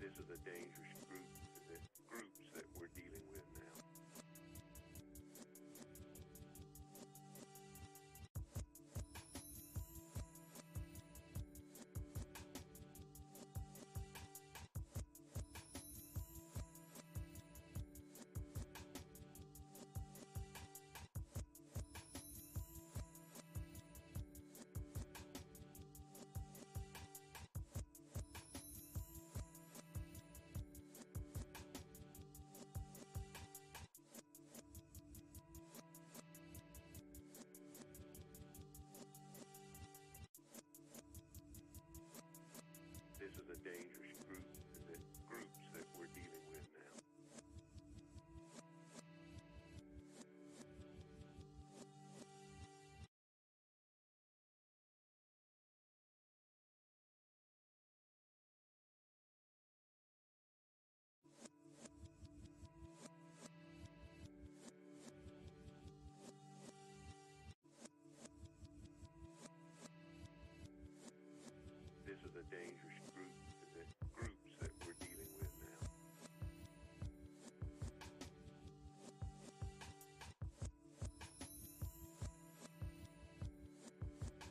This is a dangerous groups that we're dealing with now. This is a dangerous groups that we're dealing with now. This is a dangerous groups that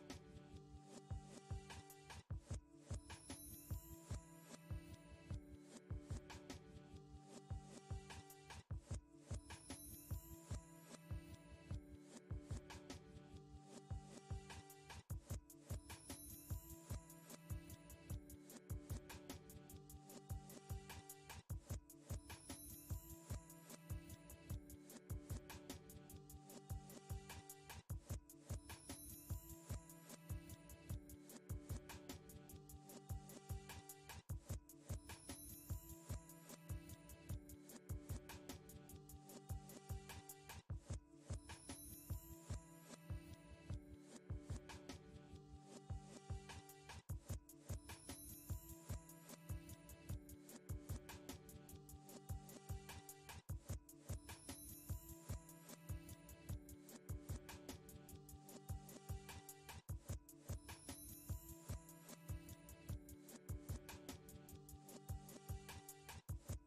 we're dealing with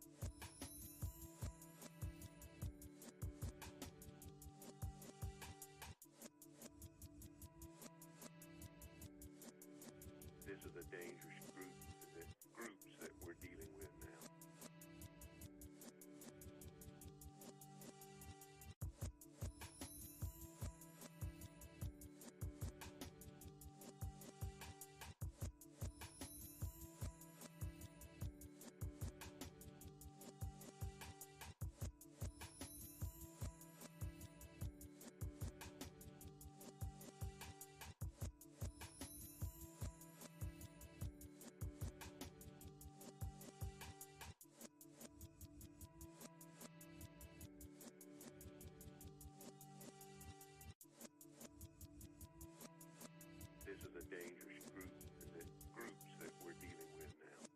now. This is a dangerous groups that we're dealing with now. This is a dangerous groups that we're dealing with now.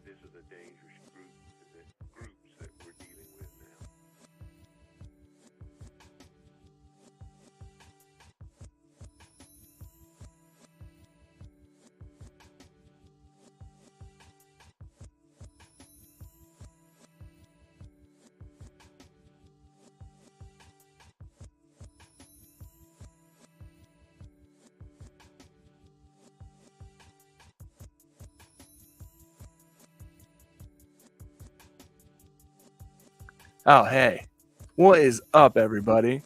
This is a dangerous groups that we're dealing with now. Oh, hey. What is up, everybody?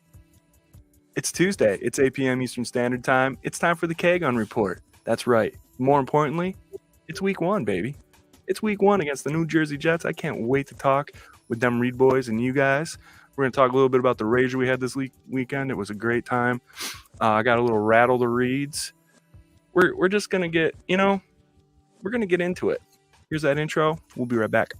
It's Tuesday. It's 8 p.m. Eastern Standard Time. It's time for the K-Gun Report. That's right. More importantly, it's week one, baby. It's week one against the New Jersey Jets. I can't wait to talk with them Reed boys and you guys. We're going to talk a little bit about the Rager we had this weekend. It was a great time. I got a little rattle the Reeds. We're just going to get, we're going to get into it. Here's that intro. We'll be right back.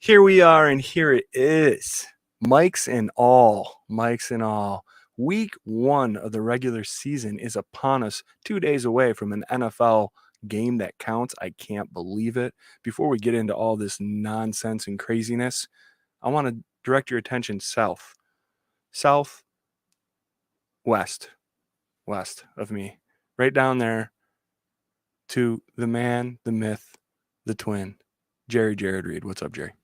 Here we are, and here it is. Mics and all. Mics and all. Week 1 of the regular season is upon us, 2 days away from an NFL game that counts. I can't believe it. Before we get into all this nonsense and craziness, I want to direct your attention south. West of me. Right down there to the man, the myth, the twin, Jarrod Reed. What's up, Jerry?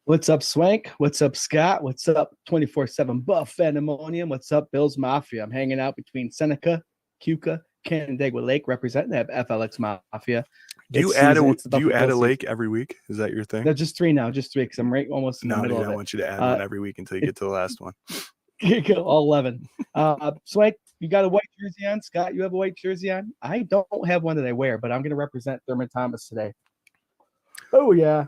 What's up, Swank? What's up, Scott? What's up, 24/7 Buff Pandemonium? What's up, Bills Mafia? I'm hanging out between Seneca, Cuca, Canandaigua Lake, representing that FLX Mafia. Do you add a lake every week? Is that your thing? No, just 3 now. Just 3 because I'm right almost in the middle of it. I want you to add one every week until you get to the last one. All 11. Swank, you got a white jersey on? Scott, you have a white jersey on? I don't have one that I wear, but I'm going to represent Thurman Thomas today. Oh, yeah.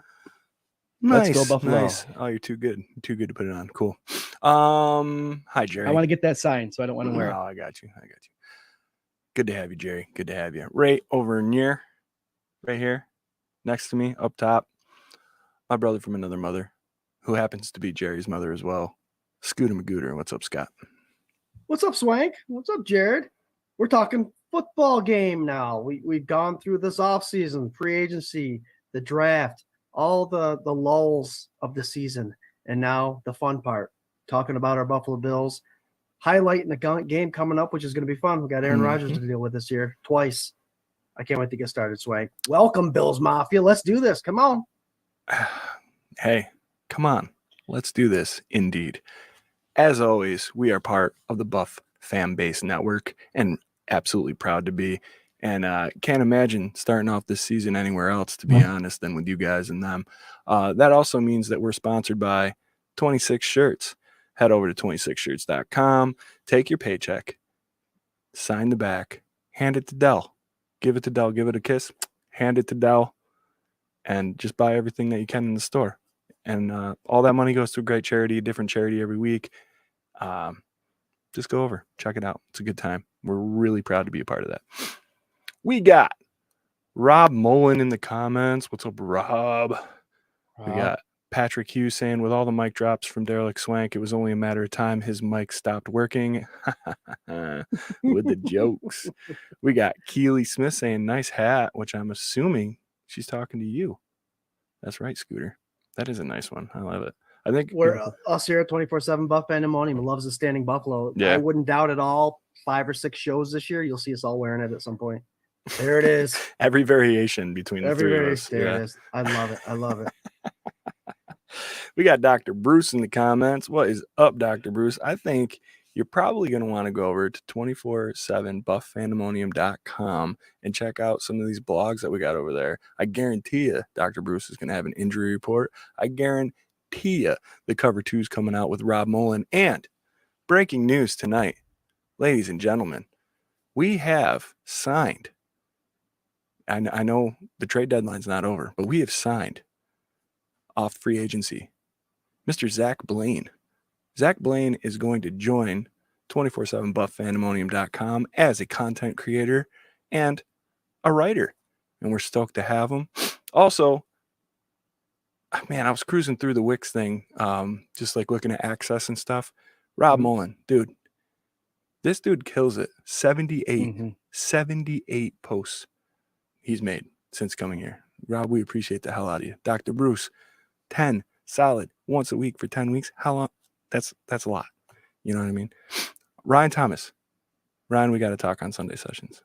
Nice, let's go Buffalo. Nice. Oh, you're too good. Too good to put it on. Cool. Hi, Jerry. I want to get that signed, so I don't want to wear it. Oh, I got you. Good to have you, Jerry. Good to have you. Right over near, right here, next to me, up top, my brother from another mother, who happens to be Jerry's mother as well. Scooter Magooter. What's up, Scott? What's up, Swank? What's up, Jarrod? We're talking football game now. We've gone through this offseason, free agency, the draft, all the lulls of the season, and now the fun part, talking about our Buffalo Bills, highlighting the game coming up, which is going to be fun. We got Aaron Rodgers to deal with this year twice. I can't wait to get started, Swank. Welcome, Bills Mafia. Let's do this. Come on. Hey, come on. Let's do this, indeed. As always, we are part of the Buff Fan Base Network and absolutely proud to be. And can't imagine starting off this season anywhere else, to be honest, than with you guys and them. That also means that we're sponsored by 26 Shirts. Head over to 26shirts.com, take your paycheck, sign the back, hand it to Dell. Give it to Dell, give it a kiss, hand it to Dell, and just buy everything that you can in the store. And all that money goes to a great charity, a different charity every week. Just go over, check it out. It's a good time. We're really proud to be a part of that. We got Rob Mullen in the comments. What's up, Rob? We got Patrick Hughes saying, with all the mic drops from Derek Swank, it was only a matter of time his mic stopped working. With the jokes. We got Keely Smith saying, nice hat, which I'm assuming she's talking to you. That's right, Scooter. That is a nice one. I love it. I think we're us here at 24/7 Buff Pandemonium loves the standing Buffalo. Yeah. I wouldn't doubt at all. 5 or 6 shows this year. You'll see us all wearing it at some point. There it is. Every variation between the three of us. There it is. I love it. We got Dr. Bruce in the comments. What is up, Dr. Bruce? I think you're probably going to want to go over to 247buffpandemonium.com and check out some of these blogs that we got over there. I guarantee you Dr. Bruce is going to have an injury report. I guarantee you the cover 2 is coming out with Rob Mullen. And breaking news tonight, ladies and gentlemen, we have signed. I know the trade deadline's not over, but we have signed off free agency Mr. Zach Blaine. Zach Blaine is going to join 247buffpandemonium.com as a content creator and a writer, and we're stoked to have him. Also, man, I was cruising through the Wix thing, just like looking at access and stuff. Rob Mullen, dude, this dude kills it. 78 posts he's made since coming here. Rob, we appreciate the hell out of you. Dr. Bruce, 10 solid once a week for 10 weeks. How long? That's a lot. You know what I mean? Ryan Thomas. Ryan, we got to talk on Sunday sessions.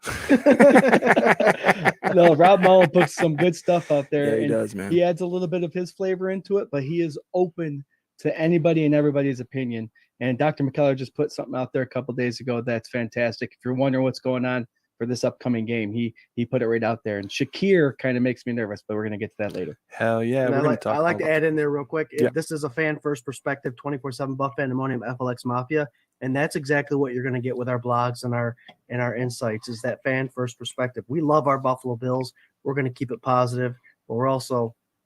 No, Rob Mullen puts some good stuff out there. Yeah, he does, man. He adds a little bit of his flavor into it, but he is open to anybody and everybody's opinion. And Dr. McKellar just put something out there a couple days ago that's fantastic. If you're wondering what's going on for this upcoming game, he put it right out there. And Shakir kind of makes me nervous, but we're going to get to that later. Hell yeah. I like to add in there real quick. Yeah. This is a fan first perspective, 24/7 Buff Pandemonium FLX Mafia. And that's exactly what you're going to get with our blogs and our insights is that fan first perspective. We love our Buffalo Bills. We're going to keep it positive, but we're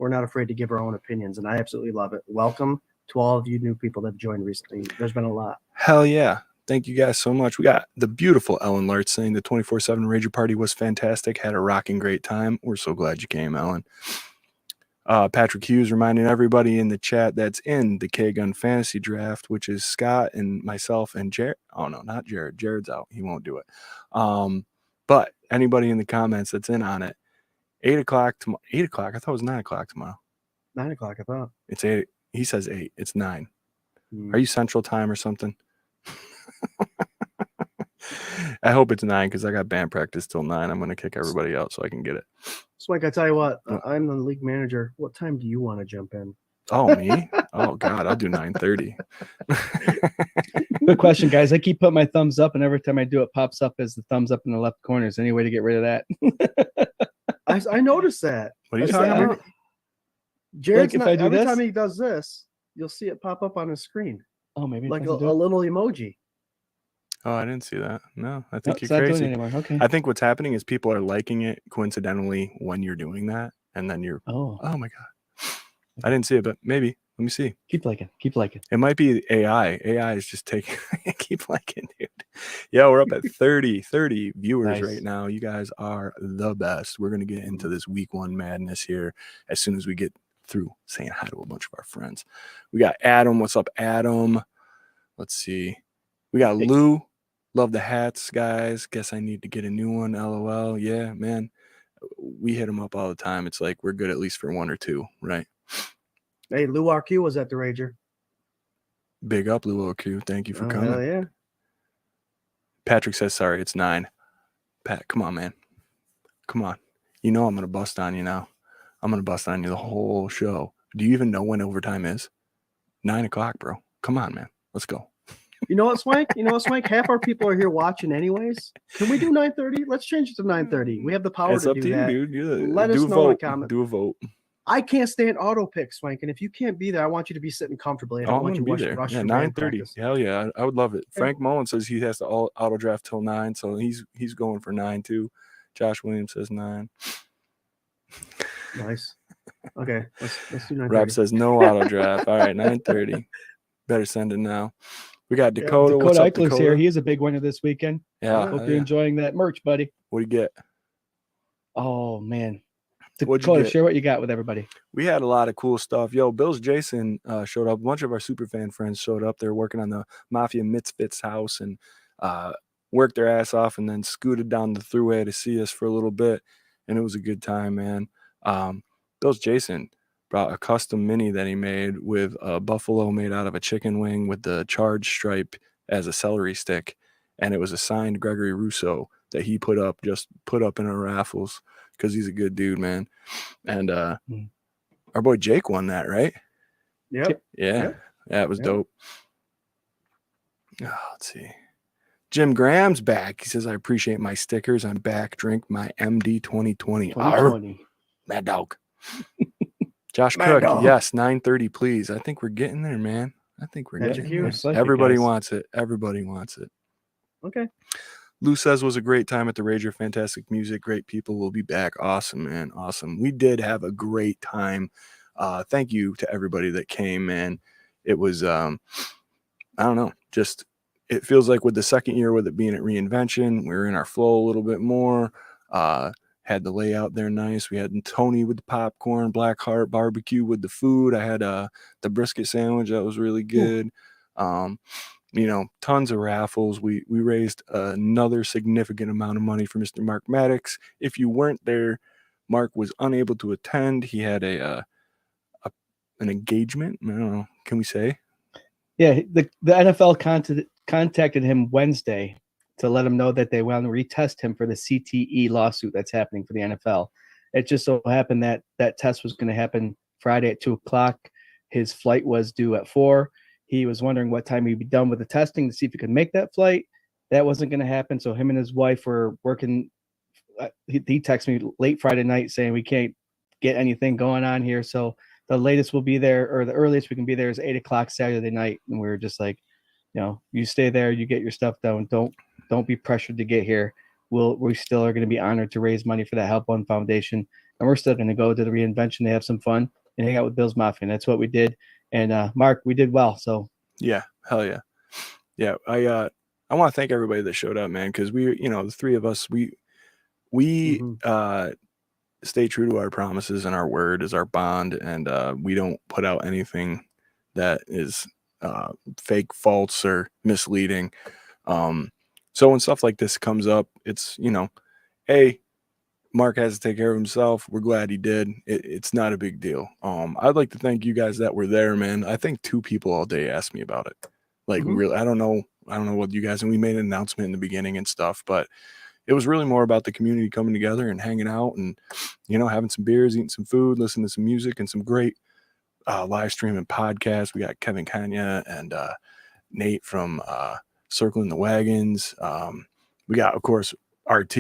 not afraid to give our own opinions. And I absolutely love it. Welcome to all of you new people that have joined recently. There's been a lot. Hell yeah. Thank you guys so much. We got the beautiful Ellen Lartz saying the 24/7 Rager Party was fantastic. Had a rocking great time. We're so glad you came, Ellen. Patrick Hughes reminding everybody in the chat that's in the K-Gun Fantasy Draft, which is Scott and myself and Jared. Oh, no, not Jared. Jared's out. He won't do it. But anybody in the comments that's in on it, 8 o'clock tomorrow. 8 o'clock? I thought it was 9 o'clock tomorrow. 9 o'clock, I thought. It's 8. He says 8. It's 9. Are you Central Time or something? I hope it's 9 because I got band practice till 9. I'm going to kick everybody out so I can get it. Swank, I tell you what, I'm the league manager. What time do you want to jump in? Oh, me? Oh, God, I'll do 9:30. Good question, guys. I keep putting my thumbs up, and every time I do, it pops up as the thumbs up in the left corner. Is there any way to get rid of that? I noticed that. What are you talking about? Jared's Like if not, I do every this? time he does this, you'll see it pop up on his screen. Oh, maybe it Like a doesn't do it. little emoji. Oh, I didn't see that. No, I No, think it's you're not doing crazy. it anymore. Okay. I think what's happening is people are liking it coincidentally when you're doing that, and then you're, Oh, oh my God. I didn't see it, but maybe. Let me see. keep liking. Keep liking. It might be AI. AI is just taking, keep liking, dude. Yeah, we're up at 30 viewers Nice. right now. You guys are the best. We're going to get into this week 1 madness here as soon as we get through saying hi to a bunch of our friends. We got Adam. What's up, Adam? Let's see. We got Lou. Love the hats, guys. Guess I need to get a new one. LOL. Yeah, man. We hit them up all the time. It's like we're good at least for 1 or 2, right? Hey, Lou RQ was at the Rager. Big up, Lou OQ. Thank you for coming. Hell yeah. Patrick says, sorry, it's 9. Pat, come on, man. Come on. You know I'm going to bust on you now. I'm going to bust on you the whole show. Do you even know when overtime is? 9 o'clock, bro. Come on, man. Let's go. You know what, Swank? Half our people are here watching anyways. Can we do 9:30? Let's change it to 9:30. We have the power It's to up do to you, that. dude. Let do us a know vote. in the comments. Do a vote. I can't stand auto pick, Swank, and if you can't be there, I want you to be sitting comfortably. I don't I'm want going you to be there. rush Yeah, for band 9:30. practice. Hell yeah. I would love it. Okay. Frank Mullen says he has to auto draft till 9, so he's going for 9 too. Josh Williams says 9. Nice. Okay, let's do 9:30. Rob says no auto draft. All right, 9:30. Better send it now. We got Dakota. What's up, Eichler's Dakota? here. He is a big winner this weekend. Yeah. Hope you're enjoying that merch, buddy. What do you get? Oh, man. What'd you Dakota, get? share what you got with everybody. We had a lot of cool stuff. Yo, Bill's Jason showed up. A bunch of our superfan friends showed up. They were working on the Mafia Misfits house and worked their ass off and then scooted down the thruway to see us for a little bit. And it was a good time, man. Bill's Jason brought a custom mini that he made with a buffalo made out of a chicken wing with the charge stripe as a celery stick. And it was a signed Gregory Rousseau that he put up in our raffles because he's a good dude, man. And our boy Jake won that, right? Yep. Yeah. Yep. Yeah, it was Yep. dope. Let's see. Jim Graham's back. He says, I appreciate my stickers. I'm back. Drink my MD 2020. 2020. Mad dog. Josh Mad Cook, dog. yes, 9:30, please. I think we're getting there, man. I think we're Magic getting there. Hughes. Like it, Everybody guys. wants it. Everybody wants it. Okay. Lou says was a great time at the Rager. Fantastic music, great people. We'll be back. Awesome, man. Awesome. We did have a great time. Thank you to everybody that came, man. It was, I don't know, just it feels like with the second year with it being at Reinvention, we were in our flow a little bit more. Had the layout there nice. We had Tony with the popcorn, Blackheart barbecue with the food. I had the brisket sandwich that was really good. Tons of raffles. We raised another significant amount of money for Mr. Mark Maddox. If you weren't there, Mark was unable to attend. He had an engagement. I don't know. Can we say? Yeah, the NFL contacted him Wednesday to let him know that they want to retest him for the CTE lawsuit that's happening for the NFL. It just so happened that that test was going to happen Friday at 2:00. His flight was due at 4:00. He was wondering what time he'd be done with the testing to see if he could make that flight. That wasn't going to happen. So him and his wife were working. He texted me late Friday night saying we can't get anything going on here. So the latest we'll be there, or the earliest we can be there, is 8:00 Saturday night. And we were just like, you stay there, you get your stuff done. Don't be pressured to get here. We still are going to be honored to raise money for that Help One Foundation, and we're still going to go to the Reinvention to have some fun and hang out with Bill's Mafia. And that's what we did. And Mark, we did well. So yeah, hell yeah, yeah. I want to thank everybody that showed up, man, because we, the three of us, we stay true to our promises, and our word is our bond, and we don't put out anything that is fake, false, or misleading. So when stuff like this comes up, it's, hey, Mark has to take care of himself. We're glad he did. It's not a big deal. I'd like to thank you guys that were there, man. I think 2 people all day asked me about it. Like, really, I don't know what you guys, and we made an announcement in the beginning and stuff, but it was really more about the community coming together and hanging out and, having some beers, eating some food, listening to some music, and some great live stream and podcasts. We got Kevin Kanya and Nate from Circling the Wagons. We got, of course, RT.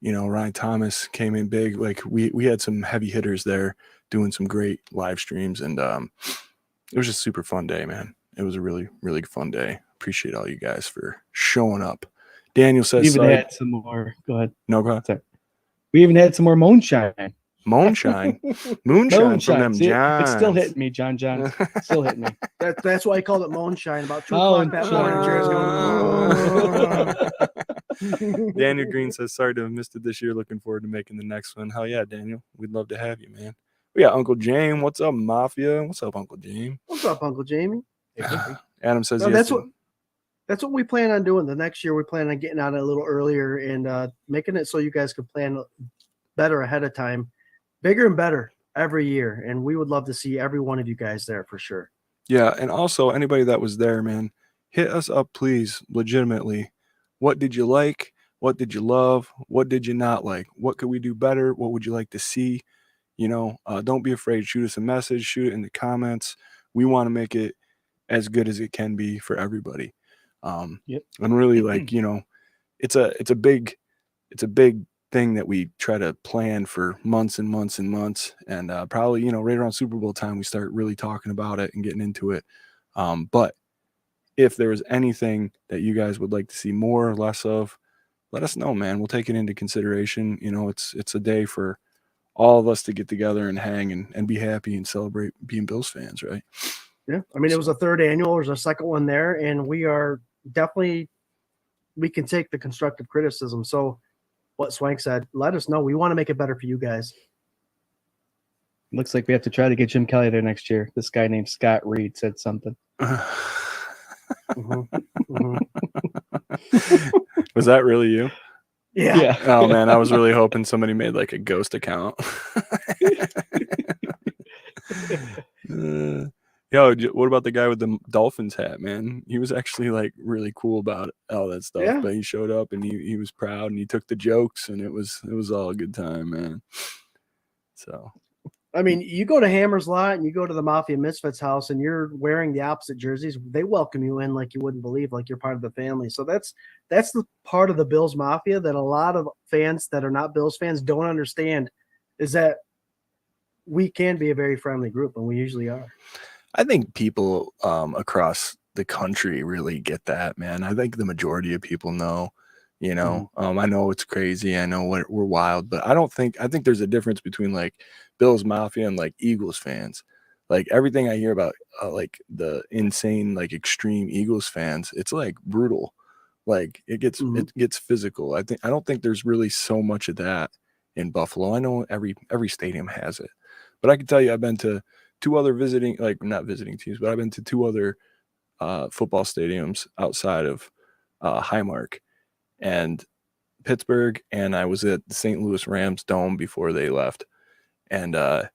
Ryan Thomas came in big. Like, we had some heavy hitters there doing some great live streams, and it was just a super fun day, man. It was a really, really fun day. Appreciate all you guys for showing up. Daniel says, we even had some more. Go ahead. No, go ahead. Sorry. We even had some more moonshine. Moonshine from them See, Johns. it's still hitting me, John. Still hitting me. That's why I called it moonshine. About 2 o'clock that morning, Jared's going. Daniel Green says, sorry to have missed it this year. Looking forward to making the next one. Hell yeah, Daniel. We'd love to have you, man. We got Uncle James. What's up, Mafia? What's up, Uncle James? What's up, Uncle Jamie? Adam says, no, that's what we plan on doing. The next year, we plan on getting out a little earlier and making it so you guys can plan better ahead of time, bigger and better every year. And we would love to see every one of you guys there for sure. Yeah, and also anybody that was there, man, hit us up, please, legitimately. What did you like? What did you love? What did you not like? What could we do better? What would you like to see? Don't be afraid. Shoot us a message. Shoot it in the comments. We want to make it as good as it can be for everybody. Yep. And really, like, it's a big thing that we try to plan for months and months and months. And probably, right around Super Bowl time, we start really talking about it and getting into it. But if there was anything that you guys would like to see more or less of, let us know, man. We'll take it into consideration. It's a day for all of us to get together and hang and be happy and celebrate being Bills fans, right? Yeah. I mean, it was a 3rd annual. There's a 2nd one there, and we are definitely, we can take the constructive criticism. So what Swank said, let us know. We want to make it better for you guys. Looks like we have to try to get Jim Kelly there next year. This guy named Scott Reed said something. Was that really you? Yeah. Oh man, I was really hoping somebody made like a ghost account. Yo, what about the guy with the Dolphins hat, man? He was actually like really cool about all that stuff. Yeah. But he showed up and he was proud and he took the jokes and it was all a good time, man. So I mean, you go to Hammer's Lot and you go to the Mafia Misfits house and you're wearing the opposite jerseys. They welcome you in like you wouldn't believe, like you're part of the family. So that's the part of the Bills Mafia that a lot of fans that are not Bills fans don't understand, is that we can be a very friendly group, and we usually are. I think people across the country really get that, man. I think the majority of people know, I know it's crazy. I know we're wild, but I think there's a difference between like Bills Mafia and like Eagles fans. Like everything I hear about like the insane, like extreme Eagles fans, it's like brutal. Like it gets physical. I don't think there's really so much of that in Buffalo. I know every stadium has it, but I can tell you I've been to 2 other not visiting teams, but I've been to 2 other football stadiums outside of Highmark and Pittsburgh, and I was at the St. Louis Rams dome before they left. And the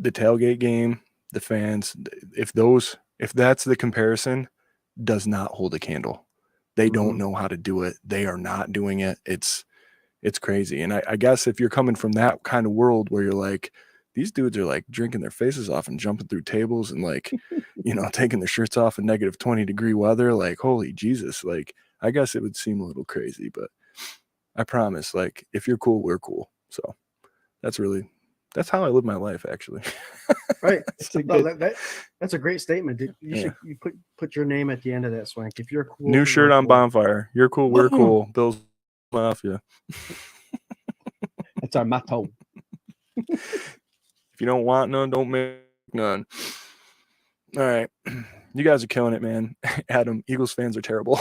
tailgate game, the fans, if that's the comparison, does not hold a candle. They don't know how to do it. They are not doing it. It's crazy. And I guess if you're coming from that kind of world where you're like, these dudes are like drinking their faces off and jumping through tables and like, taking their shirts off in negative 20-degree weather, like, holy Jesus. Like, I guess it would seem a little crazy, but I promise, like, if you're cool, we're cool. So that's how I live my life, actually. Right. That's a great statement. You put your name at the end of that, Swank. If you're cool. New shirt on Bonfire. You're cool, we're cool. Bills Mafia. That's our motto. If you don't want none, don't make none. All right. You guys are killing it, man. Adam, Eagles fans are terrible.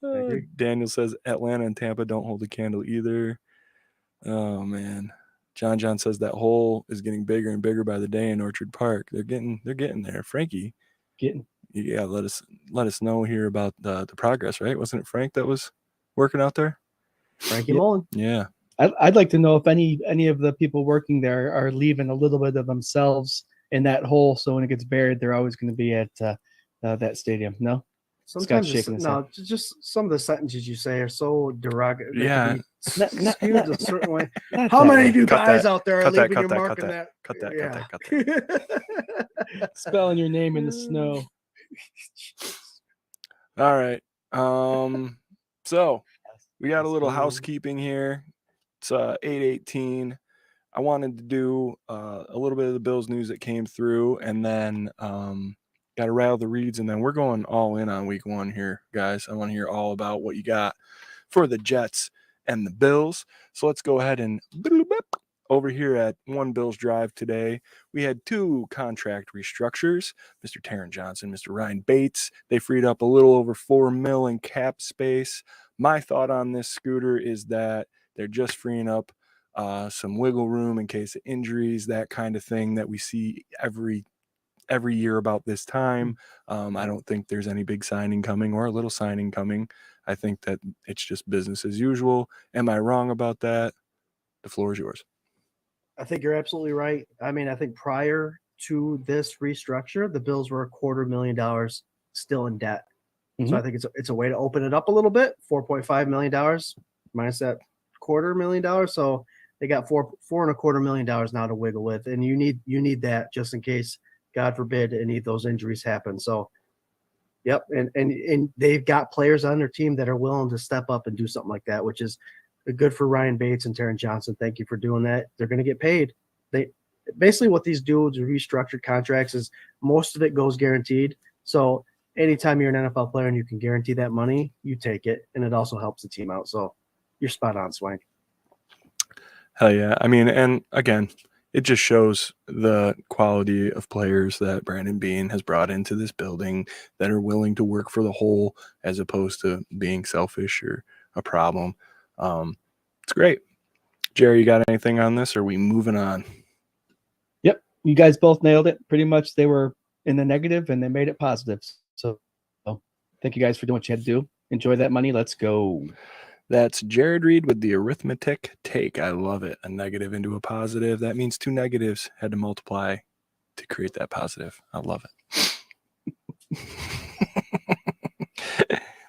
agree. Daniel says Atlanta and Tampa don't hold a candle either. Oh man. John says that hole is getting bigger and bigger by the day in Orchard Park. They're getting there. Frankie, yeah, let us know here about the progress, right? Wasn't it Frank that was working out there? Frankie Yep. Mullen. Yeah. I'd like to know if any of the people working there are leaving a little bit of themselves in that hole, so when it gets buried, they're always going to be at that stadium. No, Sometimes Scott's shaking his head. just some of the sentences you say are so derogatory. Yeah. They can be skewed a certain way. Not How that many way. of you Cut guys that. out there are Cut that, leaving cut your that, mark cut in that, that? cut that, Yeah. cut that. Spelling your name in the snow. All right. So we got a little housekeeping here. It's 8:18. I wanted to do a little bit of the Bills news that came through, and then got to rattle the reads, and then we're going all in on week 1 here, guys. I want to hear all about what you got for the Jets and the Bills. So let's go ahead and over here at One Bills Drive today, we had 2 contract restructures. Mr. Taron Johnson, Mr. Ryan Bates. They freed up a little over $4 million in cap space. My thought on this, Scooter, is that they're just freeing up some wiggle room in case of injuries, that kind of thing that we see every year about this time. I don't think there's any big signing coming or a little signing coming. I think that it's just business as usual. Am I wrong about that? The floor is yours. I think you're absolutely right. I mean, I think prior to this restructure, the Bills were $250,000 still in debt. So I think it's a way to open it up a little bit. $4.5 million minus that $250,000. So they got $4.25 million now to wiggle with, and you need that just in case, God forbid, any of those injuries happen. So, yep, and they've got players on their team that are willing to step up and do something like that, which is good for Ryan Bates and Taron Johnson. Thank you for doing that. They're going to get paid. They basically, what these do with restructured contracts is most of it goes guaranteed. So anytime you're an NFL player and you can guarantee that money, you take it, and it also helps the team out. So you're spot on, Swank. Hell yeah. I mean, and again, it just shows the quality of players that Brandon Beane has brought into this building that are willing to work for the whole as opposed to being selfish or a problem. It's great. Jerry, you got anything on this, or are we moving on? Yep, you guys both nailed it. Pretty much they were in the negative and they made it positive. So thank you guys for doing what you had to do. Enjoy that money. Let's go. That's Jarrod Reed with the arithmetic take. I love it. A negative into a positive. That means 2 negatives had to multiply to create that positive. I love it.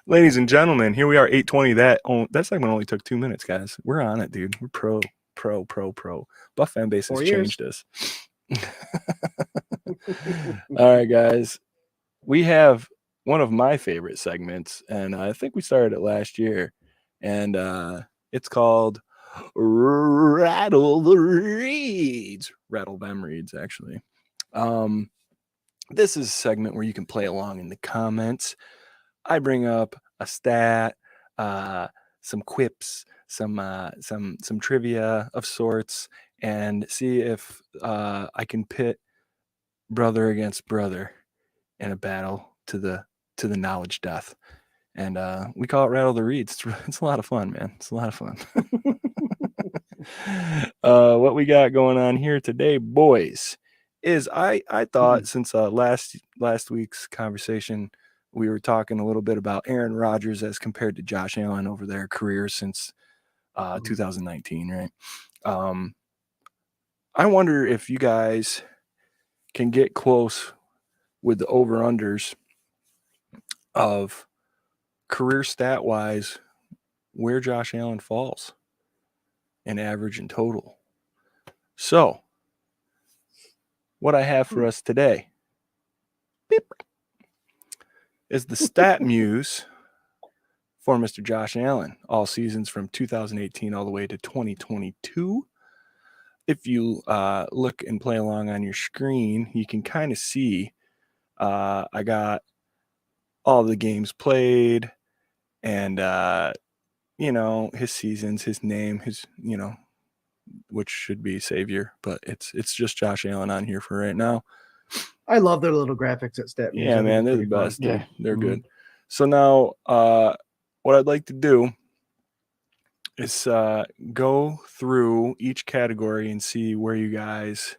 Ladies and gentlemen, here we are, 8:20. That segment only took 2 minutes, guys. We're on it, dude. We're pro. Buff fan base has changed us. All right, guys. We have one of my favorite segments, and I think we started it last year, and it's called Rattle the Reads. Rattle them reads, actually. This is a segment where you can play along in the comments. I bring up a stat, some quips, some trivia of sorts, and see if I can pit brother against brother in a battle to the knowledge death. And we call it Rattle the Reads. It's a lot of fun, man. It's a lot of fun. What we got going on here today, boys, is I thought since last week's conversation, we were talking a little bit about Aaron Rodgers as compared to Josh Allen over their careers since 2019, right? I wonder if you guys can get close with the over-unders of career stat-wise where Josh Allen falls in average and total. So, what I have for us today is the stat muse for Mr. Josh Allen, all seasons from 2018 all the way to 2022. If you look and play along on your screen, you can kind of see I got all the games played and, his seasons, his name, his, which should be Savior, but it's just Josh Allen on here for right now. I love their little graphics at Stat News. Yeah, I think man, it's they're the pretty fun. best. Dude. Yeah. They're Mhm. good. So now, what I'd like to do is go through each category and see where you guys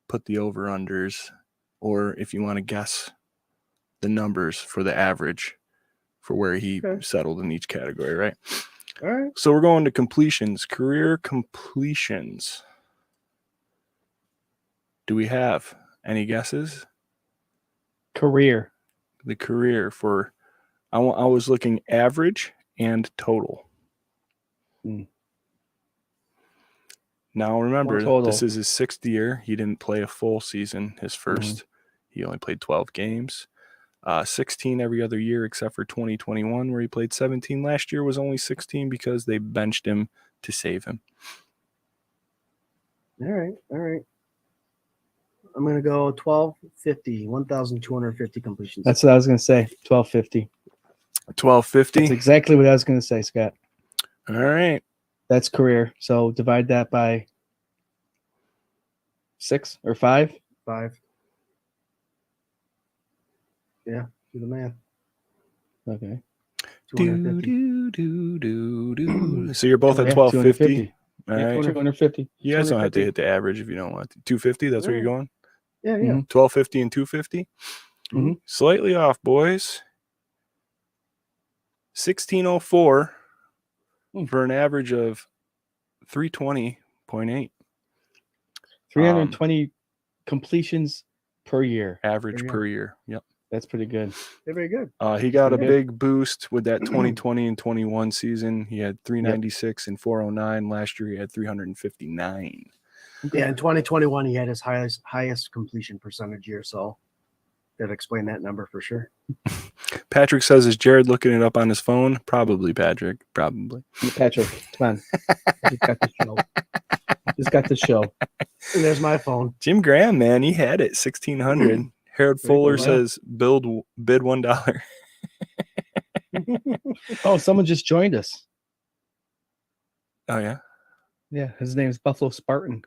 put the over-unders, or if you want to guess the numbers for the average for where he Okay. settled in each category, right? All right. So we're going to completions, career completions. Do we have any guesses? Career. The career for, I was looking average and total. Now remember, Total. this is his 6th year. He didn't play a full season. His first, he only played 12 games. 16 every other year except for 2021 where he played 17. Last year was only 16 because they benched him to save him. All right. I'm going to go 1,250, 1,250 completions. That's what I was going to say. 1,250. 1250. That's exactly what I was going to say, Scott. All right. That's career. So divide that by 6 or 5. 5. Yeah, do the math. Okay. 250. So you're both at Yeah, 1250. 250. All Yeah, right. 250. You guys don't have to 250. hit the average if you don't want to. 250, that's where you're going? Yeah. 1250 and 250? Mhm. Slightly off, boys. 1604 for an average of 320.8. 320 completions per year. Average per year. Yep. That's pretty good. They're very good. He got a pretty good. big boost with that 2020 and 21 season. He had 396 and 409. Last year he had 359. Yeah, in 2021 he had his highest completion percentage year, so that explain that number for sure. Patrick says, is Jarrod looking it up on his phone? Probably, Patrick. Probably. Patrick, come on. I just got the show. And there's my phone. Jim Graham, man, he had it 1,600. Harold Fuller good. says, bid $1. Oh, someone just joined us. Oh, yeah? Yeah, his name is Buffalo Spartan.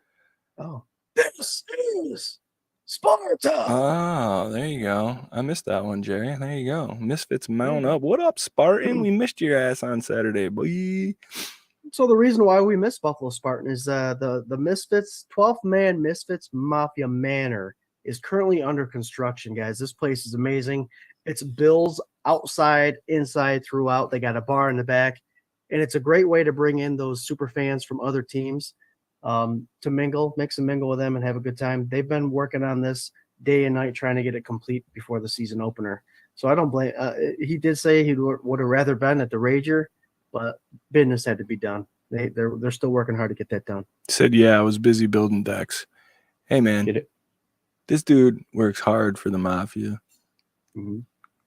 Oh, this is Sparta. Oh, there you go. I missed that one, Jerry. There you go. Misfits mount up. What up, Spartan? We missed your ass on Saturday, boy. So the reason why we miss Buffalo Spartan is the Misfits 12th man Misfits Mafia Manor is currently under construction, guys. This place is amazing. It's Bills outside, inside, throughout. They got a bar in the back, and it's a great way to bring in those super fans from other teams to mix and mingle with them and have a good time. They've been working on this day and night trying to get it complete before the season opener. So I don't blame. He did say he would have rather been at the Rager, but business had to be done. They're still working hard to get that done. Said, yeah, I was busy building decks. Hey, man, Get it? this dude works hard for the Mafia. Mm-hmm.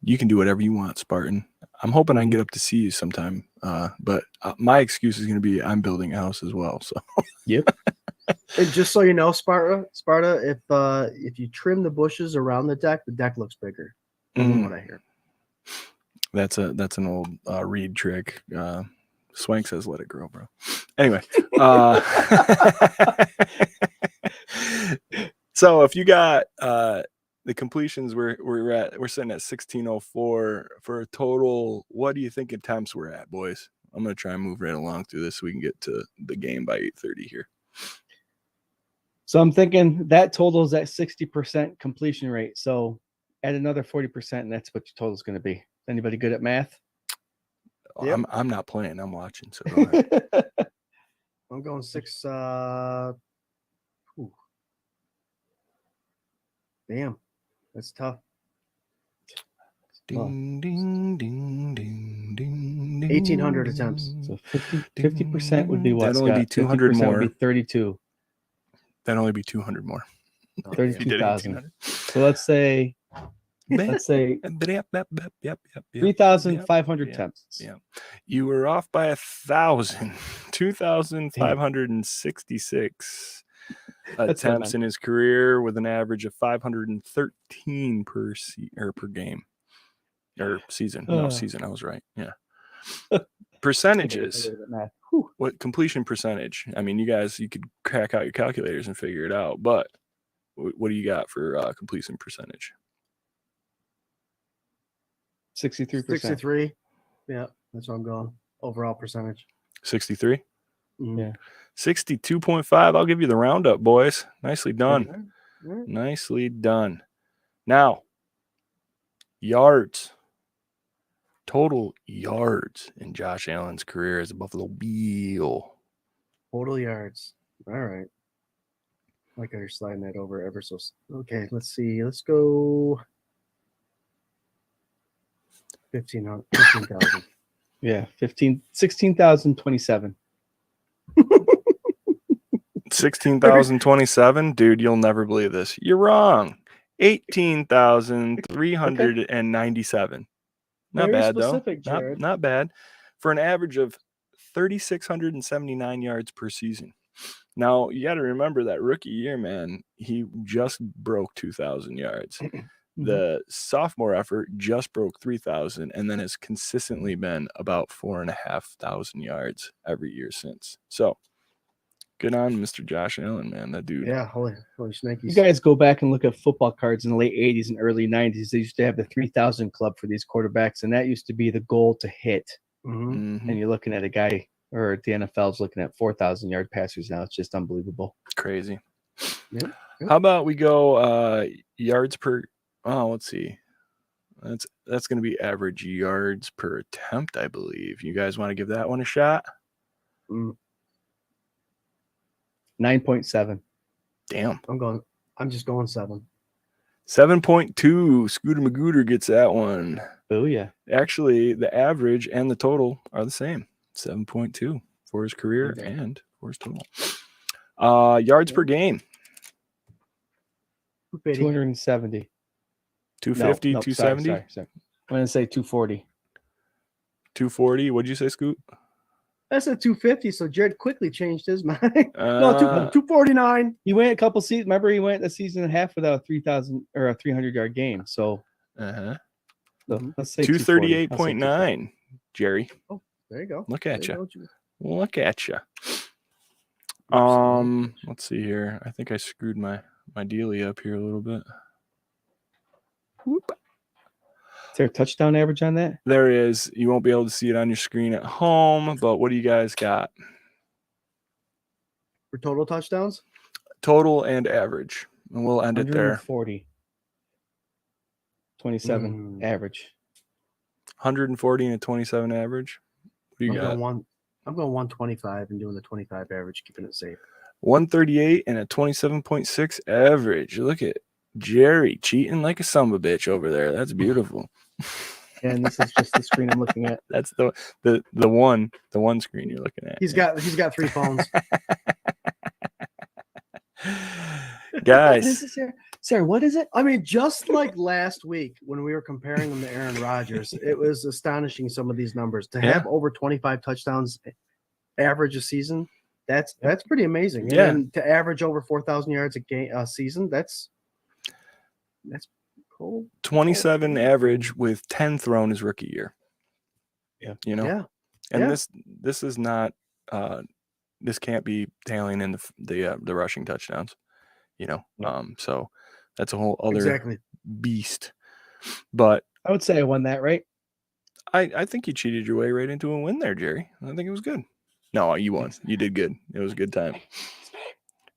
You can do whatever you want, Spartan. I'm hoping I can get up to see you sometime. But my excuse is going to be I'm building a house as well. So, Yep. And just so you know, Sparta, if you trim the bushes around the deck looks bigger. From what I hear. That's an old Reed trick. Swank says, "Let it grow, bro." Anyway, so if you got the completions, we're sitting at 1604 for a total. What do you think attempts we're at, boys? I'm gonna try and move right along through this so we can get to the game by 8:30 here. So I'm thinking that totals at 60% completion rate. So add another 40%, and that's what your total is going to be. Anybody good at math? Yep. I'm not playing. I'm watching. So go ahead. I'm going 6. Damn, that's tough. Ding, ding, ding, ding, ding, ding. 1,800 attempts. So 50% would be what? That'd only be Scott? 200 50% more. would be 32. That'd only be 200 more. Oh, If you did 32,000. 1,800. So let's say Yep. 3,500 Yeah. attempts. Yeah. You were off by 1,000. 2,566 That's what I attempts meant. in his career with an average of 513 per game or season. No, season. I was right. Yeah. Percentages. What completion percentage? I mean, you could crack out your calculators and figure it out, but What do you got for completion percentage? 63%. 63. Yeah, that's what I'm going. Overall percentage. 63. Mhm. Yeah. 62.5. I'll give you the roundup, boys. Nicely done. All right. Nicely done. Now, yards. Total yards in Josh Allen's career as a Buffalo Bill. Total yards. All right. Like you're sliding that over ever so. Okay, let's see. Let's go 15,000. Yeah, 16,027. 16,027. Dude, you'll never believe this. You're wrong. 18,397. Not Very bad, specific, though. Jarrod. Not bad. For an average of 3,679 yards per season. Now, you got to remember that rookie year, man, he just broke 2,000 yards. The sophomore effort just broke 3,000 and then has consistently been about 4,500 yards every year since. So, good on Mr. Josh Allen, man. That dude. Yeah, holy snakies. You guys go back and look at football cards in the late 80s and early 90s. They used to have the 3,000 club for these quarterbacks, and that used to be the goal to hit. Mhm. And you're looking at a guy, or the NFL's looking at 4,000-yard passers now. It's just unbelievable. Crazy. Yep. How about we go yards per let's see. That's going to be average yards per attempt, I believe. You guys want to give that one a shot? 9.7. Damn. I'm just going 7. 7.2. Scooter Magooter gets that one. Oh, yeah. Actually, the average and the total are the same. 7.2 for his career and for his total. Yards per game. 270. 250, No, 270? Sorry. I'm going to say 240. 240. What'd you say, Scoot? I said 250, so Jared quickly changed his mind. No, 249. He went a couple seasons. Remember, he went a season and a half without a 3,000 or a 300-yard game. So, let's say 238.9, Jerry. Oh, there you go. Look at There you. you go. Look at you. Let's see here. I think I screwed my dealie up here a little bit. Whoop. Is there a touchdown average on that? There is. You won't be able to see it on your screen at home, but what do you guys got? For total touchdowns? Total and average. And we'll end it there. 140. 27 average. 140 and a 27 average. What do you got? I'm going 125 and doing the 25 average, keeping it safe. 138 and a 27.6 average. Look at Jerry cheating like a son of a bitch over there. That's beautiful. Yeah, and this is just the screen I'm looking at. That's the one screen you're looking at. He's got 3 phones. Guys, Sarah, what is it? I mean, just like last week when we were comparing him to Aaron Rodgers, it was astonishing some of these numbers. To have over 25 touchdowns average a season, that's pretty amazing. Yeah. And to average over 4,000 yards a season, that's cool. 27 average with 10 thrown his rookie year. Yeah. You know? Yeah. And this is not this can't be tailing in the rushing touchdowns, you know. So that's a whole other beast. But I would say I won that, right? I think you cheated your way right into a win there, Jerry. I think it was good. No, you won. You did good. It was a good time.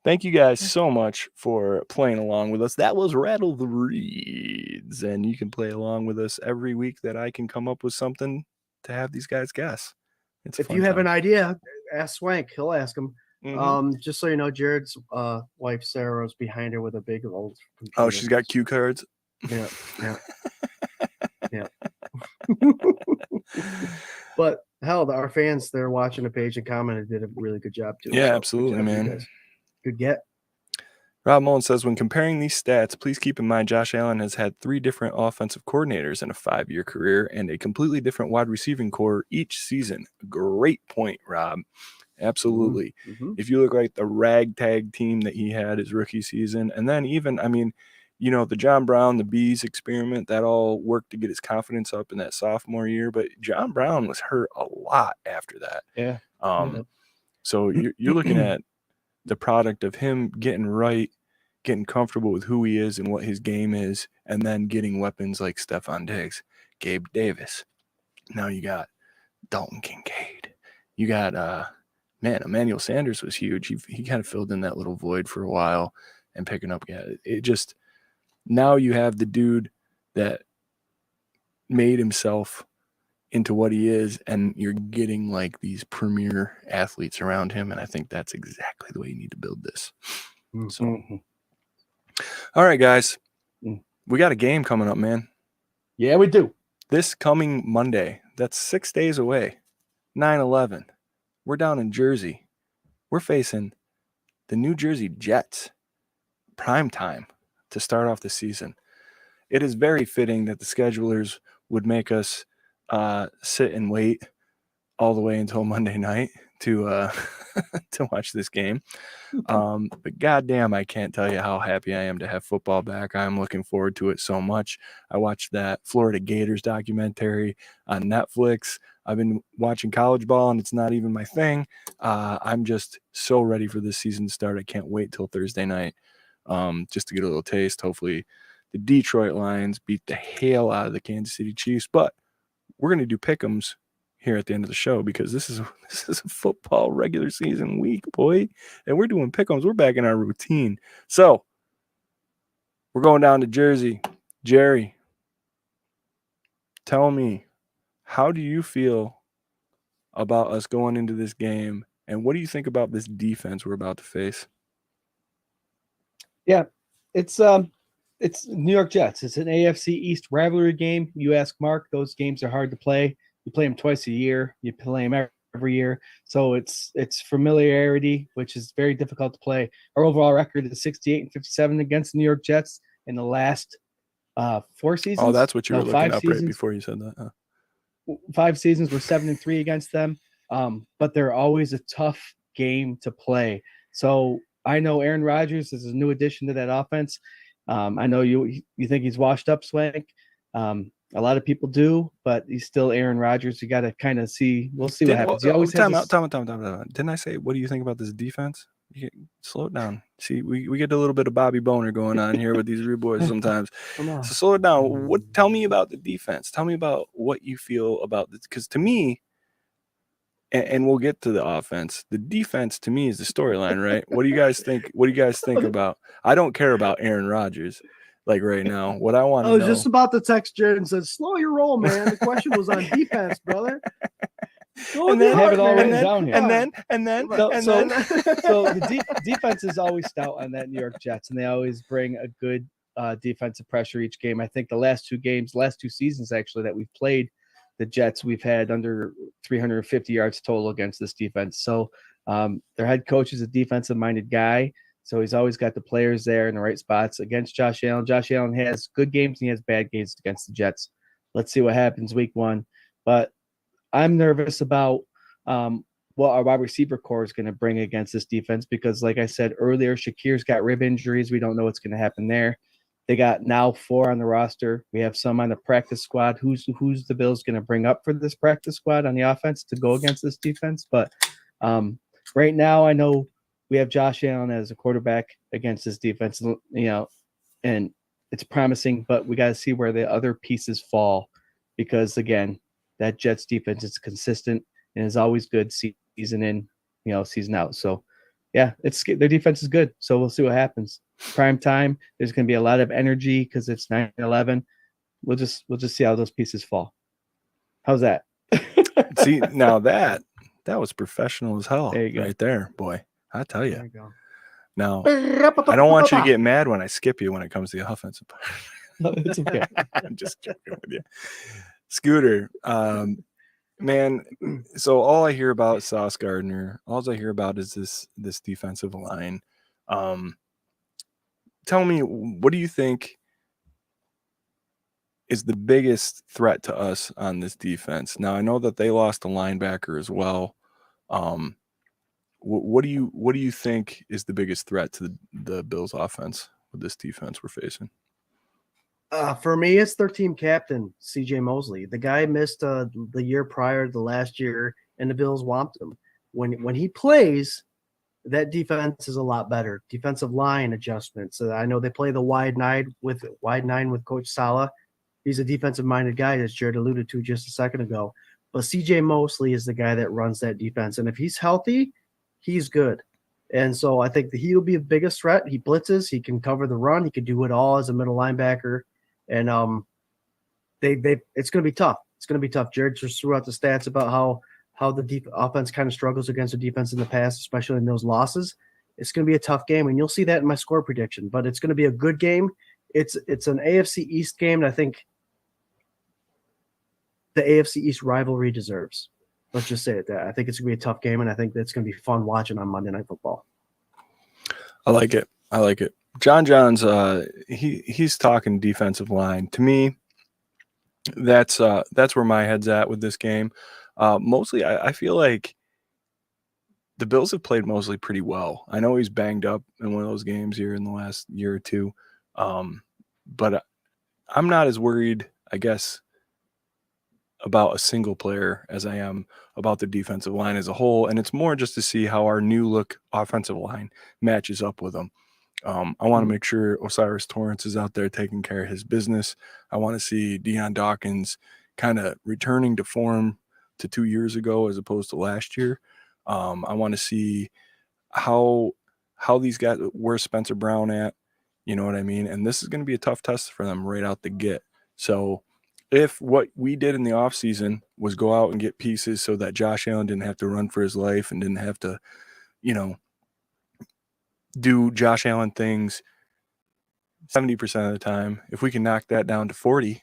Thank you guys so much for playing along with us. That was Rattle the Reeds, and you can play along with us every week that I can come up with something to have these guys guess. If you have an idea, ask Swank. He'll ask him. Just so you know, Jared's wife Sarah was behind her with a big old computer. Oh, she's got cue cards. Yeah. But hell, our fans, they're watching the page and commented, did a really good job too. Yeah, so absolutely, man. Good get. Rob Mullen says, when comparing these stats, please keep in mind Josh Allen has had 3 different offensive coordinators in a 5-year career and a completely different wide receiving core each season. Great point, Rob. Absolutely. If you look like the ragtag team that he had his rookie season, and then even, I mean, you know, the John Brown, the Bees experiment, that all worked to get his confidence up in that sophomore year. But John Brown was hurt a lot after that. Yeah. So you're looking at the product of him getting right, getting comfortable with who he is and what his game is, and then getting weapons like Stephon Diggs, Gabe Davis. Now you got Dalton Kincaid. You got Emmanuel Sanders was huge. He kind of filled in that little void for a while and picking up. Yeah, it just, now you have the dude that made himself into what he is, and you're getting like these premier athletes around him, and I think that's exactly the way you need to build this. So, all right, guys, we got a game coming up, man. Yeah, we do. This coming Monday, that's 6 days away, 9/11. We're down in Jersey. We're facing the New Jersey Jets, prime time to start off the season. It is very fitting that the schedulers would make us sit and wait all the way until Monday night to to watch this game. But goddamn, I can't tell you how happy I am to have football back. I'm looking forward to it so much. I watched that Florida Gators documentary on Netflix. I've been watching college ball, and it's not even my thing. I'm just so ready for this season to start. I can't wait till Thursday night just to get a little taste. Hopefully the Detroit Lions beat the hell out of the Kansas City Chiefs. But we're going to do pick'ems here at the end of the show, because this is a football regular season week, boy, and we're doing pick'ems. We're back in our routine. So we're going down to Jersey. Jerry, tell me, how do you feel about us going into this game, and what do you think about this defense we're about to face? Yeah, it's New York Jets. It's an AFC East rivalry game. You ask Mark, those games are hard to play. You play them twice a year. You play them every year. So it's familiarity, which is very difficult to play. Our overall record is 68-57 against the New York Jets in the last 4 seasons. Oh, that's what you were looking up seasons. Right before you said that. Huh? 5 seasons, we're 7-3 against them. But they're always a tough game to play. So I know Aaron Rodgers is a new addition to that offense. I know you think he's washed up, Swank. A lot of people do, but he's still Aaron Rodgers. You got to kind of see. We'll see what happens. He always time out. Didn't I say, what do you think about this defense? Slow it down. See, we get a little bit of Bobby Boner going on here with these rude boys sometimes. So slow it down. Tell me about the defense. Tell me about what you feel about this, because to me, and we'll get to the offense, the defense to me is the storyline, right? What do you guys think? What do you guys think about? I don't care about Aaron Rodgers like right now. What I want to know. I was just about to text Jared and said, slow your roll, man. The question was on defense, brother. And then have it all written down here. And then so the defense is always stout on that New York Jets, and they always bring a good defensive pressure each game. I think the last 2 seasons actually that we've played the Jets, we've had under 350 yards total against this defense. So their head coach is a defensive-minded guy, so he's always got the players there in the right spots against Josh Allen. Josh Allen has good games and he has bad games against the Jets. Let's see what happens week 1. But I'm nervous about what our wide receiver core is going to bring against this defense, because, like I said earlier, Shakir's got rib injuries. We don't know what's going to happen there. They got now 4 on the roster. We have some on the practice squad. Who's the Bills going to bring up for this practice squad on the offense to go against this defense? But right now, I know we have Josh Allen as a quarterback against this defense, and it's promising, but we got to see where the other pieces fall, because, again, that Jets defense is consistent and is always good season in, season out. So, yeah, their defense is good. So we'll see what happens. Prime time, there's going to be a lot of energy because it's 9/11. We'll just see how those pieces fall. How's that? See, now that was professional as hell right there, boy. I tell you. There you go. Now, I don't want you to get mad when I skip you when it comes to the offensive part. No, it's okay. I'm just joking with you. Scooter, man, so all I hear about is Sauce Gardner. All I hear about is this defensive line. Tell me, what do you think is the biggest threat to us on this defense? Now, I know that they lost a linebacker as well. What do you think is the biggest threat to the Bills' offense with this defense we're facing? For me, it's their team captain, C.J. Mosley. The guy missed the year prior, the last year, and the Bills whomped him. When he plays, that defense is a lot better. Defensive line adjustments. I know they play the wide nine with Coach Sala. He's a defensive-minded guy, as Jarrod alluded to just a second ago. But C.J. Mosley is the guy that runs that defense, and if he's healthy, he's good. And so I think that he'll be the biggest threat. He blitzes, he can cover the run, he can do it all as a middle linebacker, and it's going to be tough. It's going to be tough. Jarrod just threw out the stats about how the offense kind of struggles against the defense in the past, especially in those losses. It's going to be a tough game, and you'll see that in my score prediction. But it's going to be a good game. It's an AFC East game that I think the AFC East rivalry deserves. Let's just say it that. I think it's going to be a tough game, and I think that's going to be fun watching on Monday Night Football. I like it. John's he's talking defensive line. To me, that's where my head's at with this game. Mostly, I feel like the Bills have played mostly pretty well. I know he's banged up in one of those games here in the last year or two, but I'm not as worried, I guess, about a single player as I am about the defensive line as a whole, and it's more just to see how our new look offensive line matches up with them. I want to make sure Osiris Torrance is out there taking care of his business. I want to see Deion Dawkins kind of returning to form to 2 years ago as opposed to last year. I want to see how these guys, where's Spencer Brown at, you know what I mean? And this is going to be a tough test for them right out the get. So if what we did in the offseason was go out and get pieces so that Josh Allen didn't have to run for his life and didn't have to, do Josh Allen things 70% of the time, if we can knock that down to 40,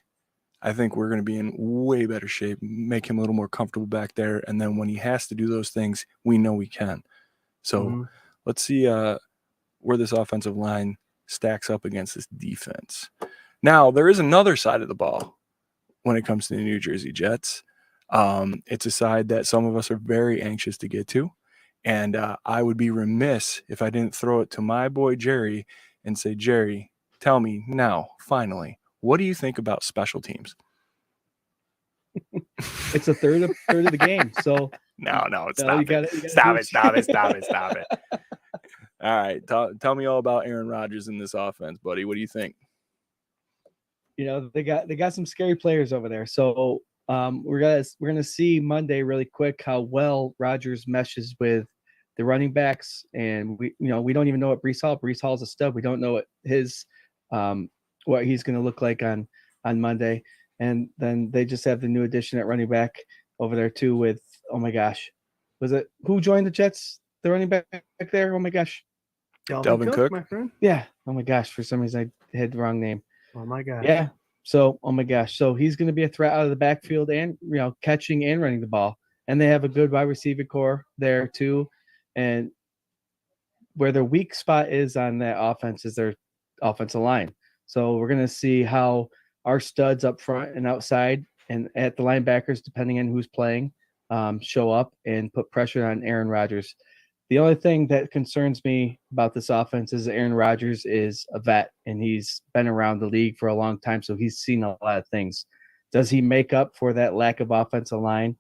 I think we're going to be in way better shape, make him a little more comfortable back there. And then when he has to do those things, we know we can. So let's see where this offensive line stacks up against this defense. Now, there is another side of the ball when it comes to the New Jersey Jets. It's a side that some of us are very anxious to get to. And I would be remiss if I didn't throw it to my boy Jerry and say, Jerry, tell me now, finally, what do you think about special teams? It's a third of the game. So no, stop it. All right, tell me all about Aaron Rodgers in this offense, buddy. What do you think? They got some scary players over there. So we're gonna see Monday really quick how well Rodgers meshes with the running backs, and we don't even know what Breece Hall's a stud. We don't know what his what he's going to look like on Monday. And then they just have the new addition at running back over there too with, oh my gosh, was it who joined the Jets? The running back there? Oh my gosh. Dalvin Cook, my friend. Yeah. Oh my gosh. For some reason I had the wrong name. Oh my gosh. Yeah. So, oh my gosh. So he's going to be a threat out of the backfield and, catching and running the ball. And they have a good wide receiver core there too. And where their weak spot is on that offense is their offensive line. So we're going to see how our studs up front and outside and at the linebackers, depending on who's playing, show up and put pressure on Aaron Rodgers. The only thing that concerns me about this offense is Aaron Rodgers is a vet and he's been around the league for a long time, so he's seen a lot of things. Does he make up for that lack of offensive line?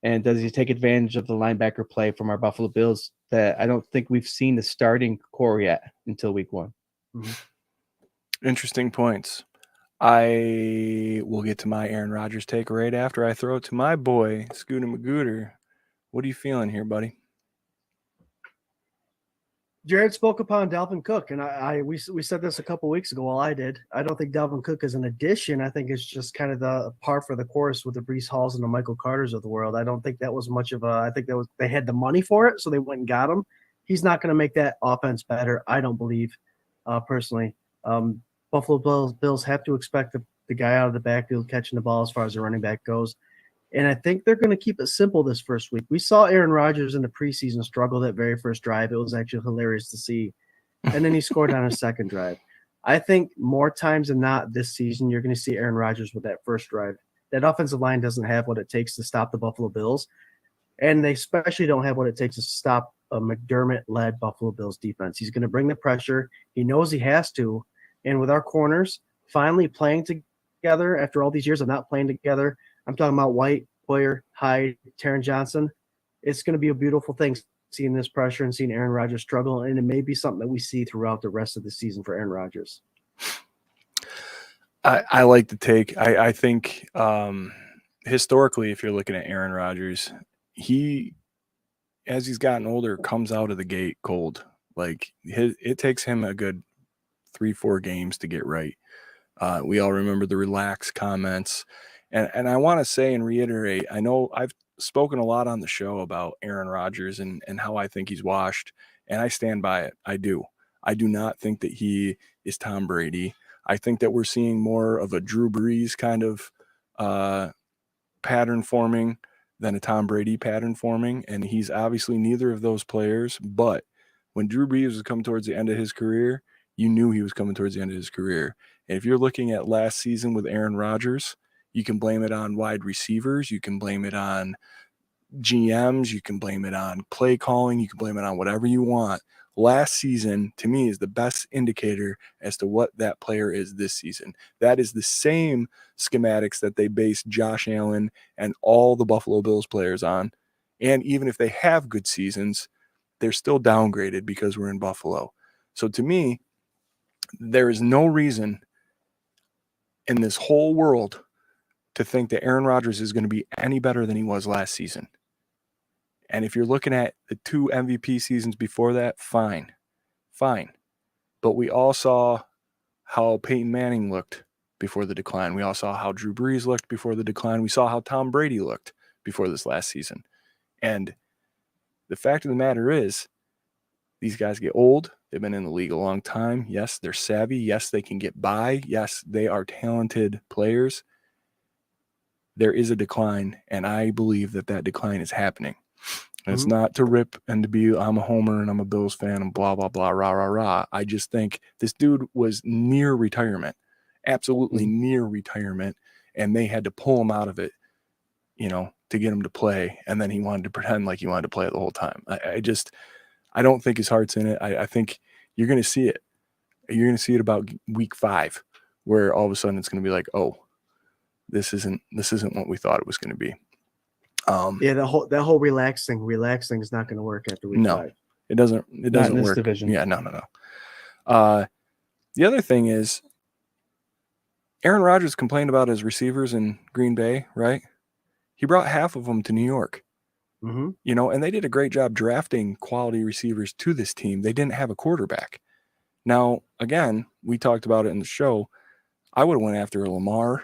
And does he take advantage of the linebacker play from our Buffalo Bills that I don't think we've seen the starting core yet until week 1? Mm-hmm. Interesting points. I will get to my Aaron Rodgers take right after I throw it to my boy, Scooter Magooter. What are you feeling here, buddy? Jarrod spoke upon Dalvin Cook, and we said this a couple weeks ago. Well, I did. I don't think Dalvin Cook is an addition. I think it's just kind of the par for the course with the Breece Halls and the Michael Carters of the world. I don't think that was much of a. I think that was they had the money for it, so they went and got him. He's not going to make that offense better. I don't believe, personally. Buffalo Bills have to expect the guy out of the backfield catching the ball as far as the running back goes. And I think they're going to keep it simple this first week. We saw Aaron Rodgers in the preseason struggle that very first drive. It was actually hilarious to see. And then he scored on his second drive. I think more times than not this season, you're going to see Aaron Rodgers with that first drive. That offensive line doesn't have what it takes to stop the Buffalo Bills. And they especially don't have what it takes to stop a McDermott-led Buffalo Bills defense. He's going to bring the pressure. He knows he has to. And with our corners finally playing together after all these years of not playing together, I'm talking about White, Boyer, Hyde, Taron Johnson. It's going to be a beautiful thing. seeing this pressure and seeing Aaron Rodgers struggle, and it may be something that we see throughout the rest of the season for Aaron Rodgers. I like the take. I think historically, if you're looking at Aaron Rodgers, he, as he's gotten older, comes out of the gate cold. Like it takes him a good 3-4 games to get right. We all remember the relaxed comments. And I want to say and reiterate, I know I've spoken a lot on the show about Aaron Rodgers and how I think he's washed, and I stand by it. I do. I do not think that he is Tom Brady. I think that we're seeing more of a Drew Brees kind of pattern forming than a Tom Brady pattern forming, and he's obviously neither of those players. But when Drew Brees was coming towards the end of his career, you knew he was coming towards the end of his career. And if you're looking at last season with Aaron Rodgers, you can blame it on wide receivers, you can blame it on GMs, you can blame it on play calling, you can blame it on whatever you want. Last season, to me, is the best indicator as to what that player is this season. That is the same schematics that they base Josh Allen and all the Buffalo Bills players on. And even if they have good seasons, they're still downgraded because we're in Buffalo. So to me, there is no reason in this whole world to think that Aaron Rodgers is going to be any better than he was last season. And if you're looking at the 2 MVP seasons before that, fine. But we all saw how Peyton Manning looked before the decline. We all saw how Drew Brees looked before the decline. We saw how Tom Brady looked before this last season. And the fact of the matter is, these guys get old. They've been in the league a long time. Yes, they're savvy. Yes, they can get by. Yes, they are talented players. There is a decline, and I believe that decline is happening. And it's not to rip and to be, I'm a homer and I'm a Bills fan and blah, blah, blah, rah, rah, rah. I just think this dude was near retirement, absolutely near retirement, and they had to pull him out of it, to get him to play. And then he wanted to pretend like he wanted to play it the whole time. I don't think his heart's in it. I think you're going to see it. You're going to see it about week 5, where all of a sudden it's going to be like, oh, this isn't what we thought it was going to be. That whole relax thing is not going to work after week 5. It doesn't Not in this work. division. Yeah, no. The other thing is, Aaron Rodgers complained about his receivers in Green Bay, right? He brought half of them to New York. And they did a great job drafting quality receivers to this team. They didn't have a quarterback. Now, again, we talked about it in the show. I would have went after a Lamar.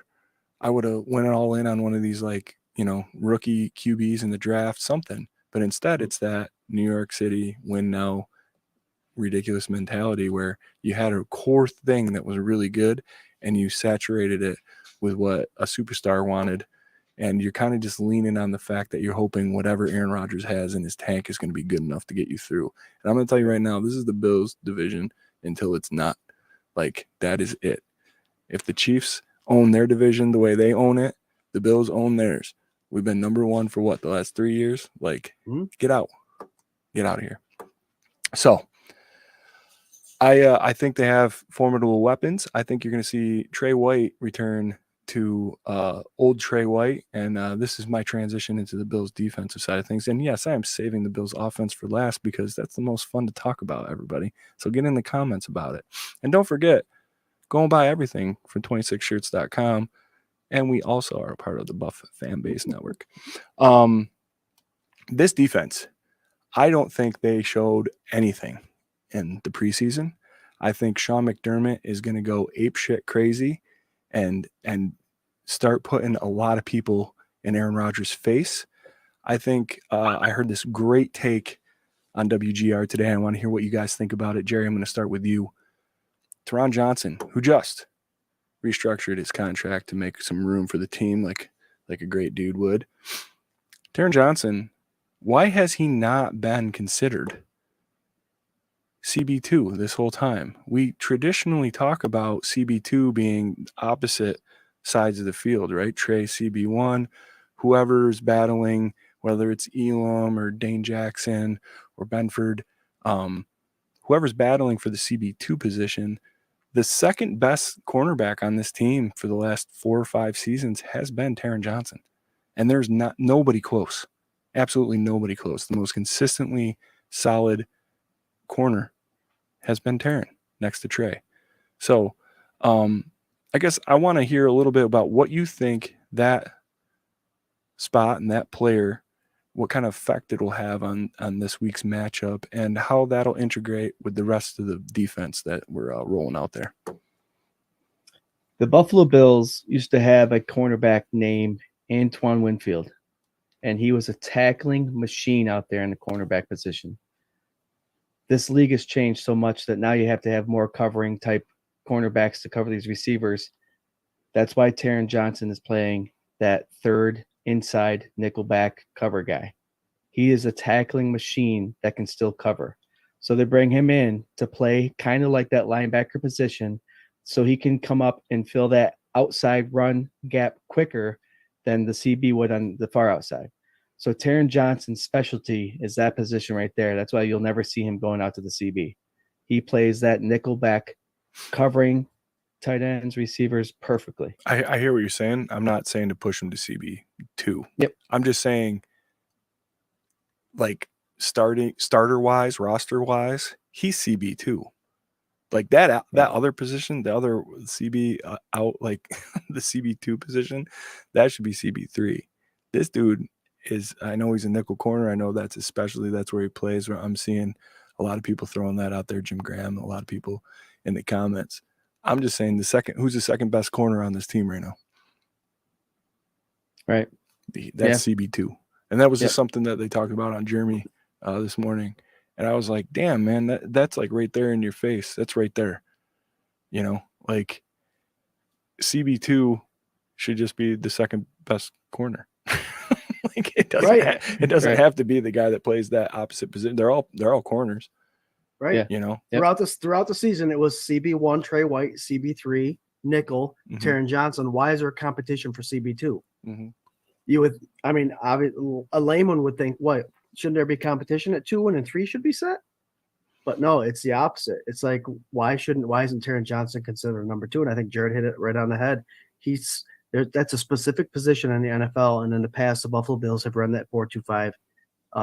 I would have went all in on one of these, rookie QBs in the draft, something. But instead, it's that New York City win now ridiculous mentality where you had a core thing that was really good and you saturated it with what a superstar wanted. And you're kind of just leaning on the fact that you're hoping whatever Aaron Rodgers has in his tank is going to be good enough to get you through. And I'm going to tell you right now, this is the Bills division until it's not. That is it. If the Chiefs own their division the way they own it, the Bills own theirs. We've been number 1 for the last 3 years? Get out. Get out of here. So I think they have formidable weapons. I think you're going to see Trey White return to old Trey White, and this is my transition into the Bills defensive side of things. And yes, I am saving the Bills offense for last because that's the most fun to talk about, everybody. So get in the comments about it. And don't forget, go and buy everything from 26shirts.com. And we also are a part of the Buff Fan Base Network. This defense, I don't think they showed anything in the preseason. I think Sean McDermott is going to go apeshit crazy and start putting a lot of people in Aaron Rodgers' face. I think I heard this great take on WGR today. I want to hear what you guys think about it. Jerry, I'm going to start with you. Teron Johnson, who just restructured his contract to make some room for the team like a great dude would. Teron Johnson, why has he not been considered CB2 this whole time? We traditionally talk about CB2 being opposite sides of the field, right? Trey CB1, whoever's battling, whether it's Elam or Dane Jackson or Benford, whoever's battling for the CB2 position, the second best cornerback on this team for the last 4 or 5 seasons has been Teron Johnson. And there's nobody close. Absolutely nobody close. The most consistently solid corner has been Taron next to Trey. So I guess I want to hear a little bit about what you think that spot and that player, what kind of effect it'll have on this week's matchup and how that'll integrate with the rest of the defense that we're rolling out there. The Buffalo Bills used to have a cornerback named Antoine Winfield, and he was a tackling machine out there in the cornerback position. This league has changed so much that now you have to have more covering type cornerbacks to cover these receivers. That's why Taron Johnson is playing that third inside nickelback cover guy. He is a tackling machine that can still cover. So they bring him in to play kind of like that linebacker position so he can come up and fill that outside run gap quicker than the CB would on the far outside. So Taron Johnson's specialty is that position right there. That's why you'll never see him going out to the CB. He plays that nickelback covering tight ends, receivers perfectly. I hear what you're saying. I'm not saying to push him to CB2. Yep. I'm just saying, like, starter wise, roster wise, he's CB2. Like that other position, the other CB out, like the CB2 position, that should be CB3. This dude is, I know he's a nickel corner. I know that's especially, that's where he plays. Where I'm seeing a lot of people throwing that out there, Jim Graham, a lot of people in the comments. I'm just saying who's the second best corner on this team right now? Right. That's CB2. And that was just something that they talked about on Jeremy this morning. And I was like, damn, man, that's like right there in your face. That's right there. You know, like CB2 should just be the second best corner. Like it doesn't have to be the guy that plays that opposite position. They're all corners. Right. Yeah. You know, throughout the season, it was CB1 Trey White, CB3 nickel, Taron Johnson. Why is there competition for CB2? You would, I mean, a layman would think, what, shouldn't there be competition at 2, 1, and 3 should be set? But no, it's the opposite. It's like, why isn't Taron Johnson considered number 2? And I think Jarrod hit it right on the head. That's a specific position in the NFL, and in the past, the Buffalo Bills have run that 4-2-5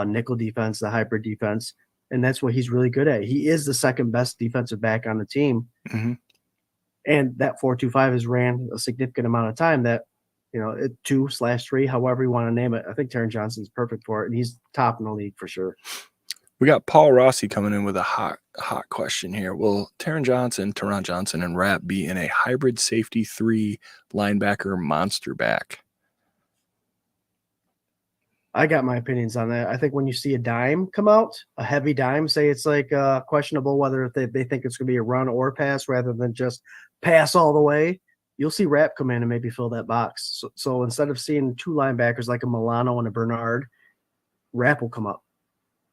nickel defense, the hybrid defense, and that's what he's really good at. He is the second best defensive back on the team, and that 4-2-5 has ran a significant amount of time. That 2/3, however you want to name it. I think Taron Johnson's perfect for it, and he's top in the league for sure. We got Paul Rossi coming in with a hot question here. Will Taron Johnson, and Rapp be in a hybrid safety 3 linebacker monster back? I got my opinions on that. I think when you see a dime come out, a heavy dime, say it's like questionable whether they think it's going to be a run or pass rather than just pass all the way, you'll see Rapp come in and maybe fill that box. So instead of seeing 2 linebackers like a Milano and a Bernard, Rapp will come up.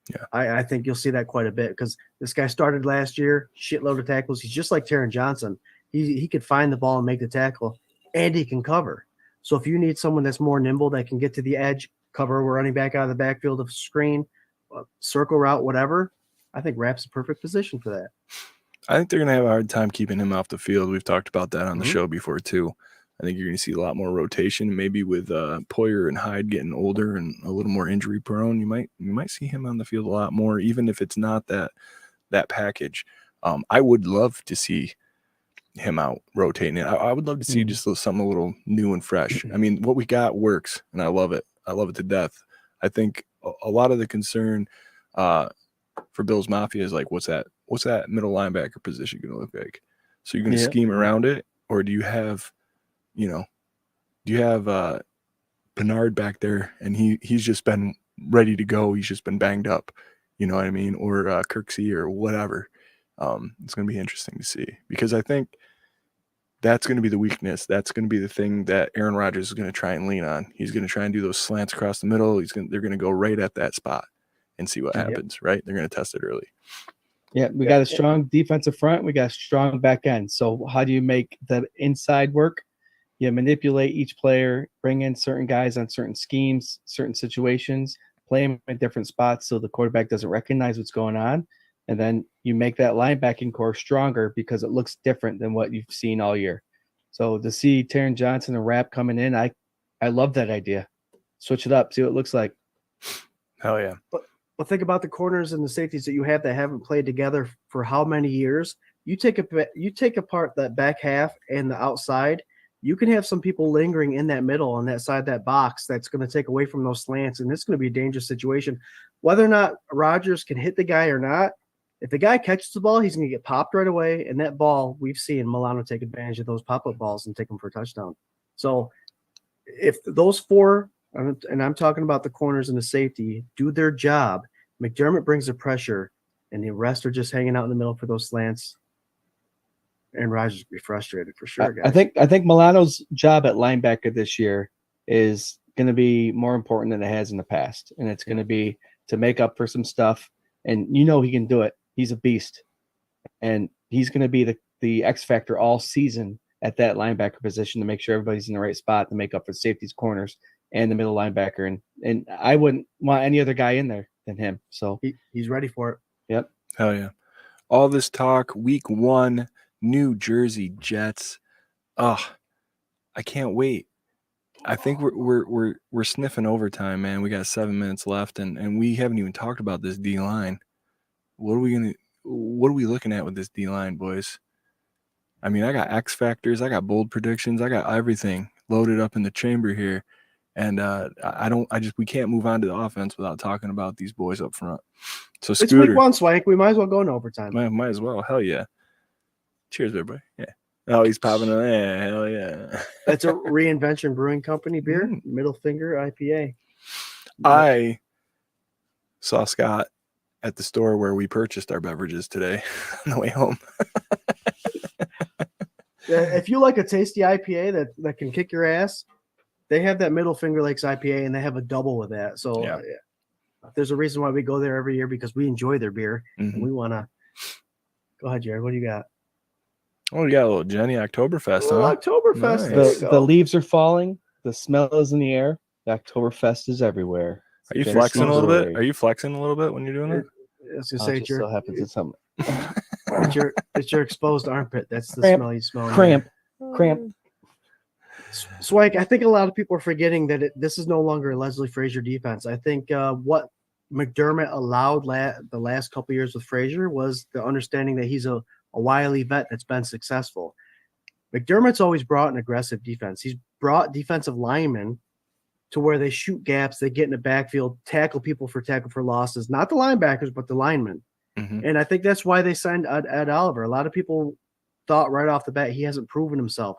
Yeah, I think you'll see that quite a bit because this guy started last year, shitload of tackles. He's just like Taron Johnson. He could find the ball and make the tackle, and he can cover. So if you need someone that's more nimble that can get to the edge, cover, we're running back out of the backfield of screen, circle route, whatever, I think Rapp's a perfect position for that. I think they're going to have a hard time keeping him off the field. We've talked about that on the show before too. I think you're going to see a lot more rotation, maybe with Poyer and Hyde getting older and a little more injury prone. You might see him on the field a lot more, even if it's not that package. I would love to see him out rotating. I would love to see just something a little new and fresh. I mean, what we got works, and I love it. I love it to death. I think a lot of the concern for Bills Mafia is like, what's that middle linebacker position going to look like? So you're going to scheme around it, or do you have Bernard back there and he's just been ready to go. He's just been banged up, you know what I mean? Or Kirksey or whatever. It's going to be interesting to see because I think that's going to be the weakness. That's going to be the thing that Aaron Rodgers is going to try and lean on. He's going to try and do those slants across the middle. They're going to go right at that spot and see what happens, right? They're going to test it early. Yeah, we got a strong defensive front. We got a strong back end. So how do you make the inside work? You manipulate each player, bring in certain guys on certain schemes, certain situations, play them in different spots so the quarterback doesn't recognize what's going on. And then you make that linebacking core stronger because it looks different than what you've seen all year. So to see Taron Johnson and Rapp coming in, I, I love that idea. Switch it up, see what it looks like. Hell yeah. But think about the corners and the safeties that you have that haven't played together for how many years. You take apart that back half and the outside. You can have some people lingering in that middle on that side of that box. That's going to take away from those slants, and it's going to be a dangerous situation. Whether or not Rodgers can hit the guy or not, if the guy catches the ball, he's going to get popped right away. And that ball, we've seen Milano take advantage of those pop-up balls and take them for a touchdown. So if those four, and I'm talking about the corners and the safety, do their job, McDermott brings the pressure, and the rest are just hanging out in the middle for those slants. And Rodgers will be frustrated for sure, guys. I think Milano's job at linebacker this year is going to be more important than it has in the past, and it's going to be to make up for some stuff. And he can do it. He's a beast, and he's going to be the X factor all season at that linebacker position to make sure everybody's in the right spot to make up for safeties, corners, and the middle linebacker. And I wouldn't want any other guy in there than him. So he's ready for it. Yep. Hell yeah. All this talk, week 1, New Jersey Jets. Oh, I can't wait. I think we're sniffing overtime, man. We got 7 minutes left, and we haven't even talked about this D line. What are we looking at with this D line, boys? I mean, I got X factors, I got bold predictions, I got everything loaded up in the chamber here, and we can't move on to the offense without talking about these boys up front. So It's Scooter, week 1, Swank. We might as well go in overtime. might as well. Hell yeah! Cheers, everybody. Yeah. Oh, he's popping it. Yeah, hell yeah. That's a Reinvention Brewing Company beer, Middle Finger IPA. I saw Scott at the store where we purchased our beverages today on the way home. If you like a tasty IPA that can kick your ass, they have that Middle Finger Lakes IPA, and they have a double with that. So there's a reason why we go there every year, because we enjoy their beer, and we want to. Go ahead, Jarrod. What do you got? Oh, you got a little Jenny Oktoberfest, huh? Oktoberfest. Nice. The leaves are falling. The smell is in the air. The Oktoberfest is everywhere. Are you flexing a little bit? Are you flexing a little bit when you're doing that? I was going to say, so happens it's something. It's your exposed armpit. That's the Cramp. smell you smell. Cramp. Swank, I think a lot of people are forgetting that this is no longer a Leslie Frazier defense. I think what McDermott allowed the last couple of years with Frazier was the understanding that he's a wily vet that's been successful. McDermott's always brought an aggressive defense. He's brought defensive linemen to where they shoot gaps, they get in the backfield, tackle for losses, not the linebackers, but the linemen. Mm-hmm. And I think that's why they signed Ed Oliver. A lot of people thought right off the bat he hasn't proven himself.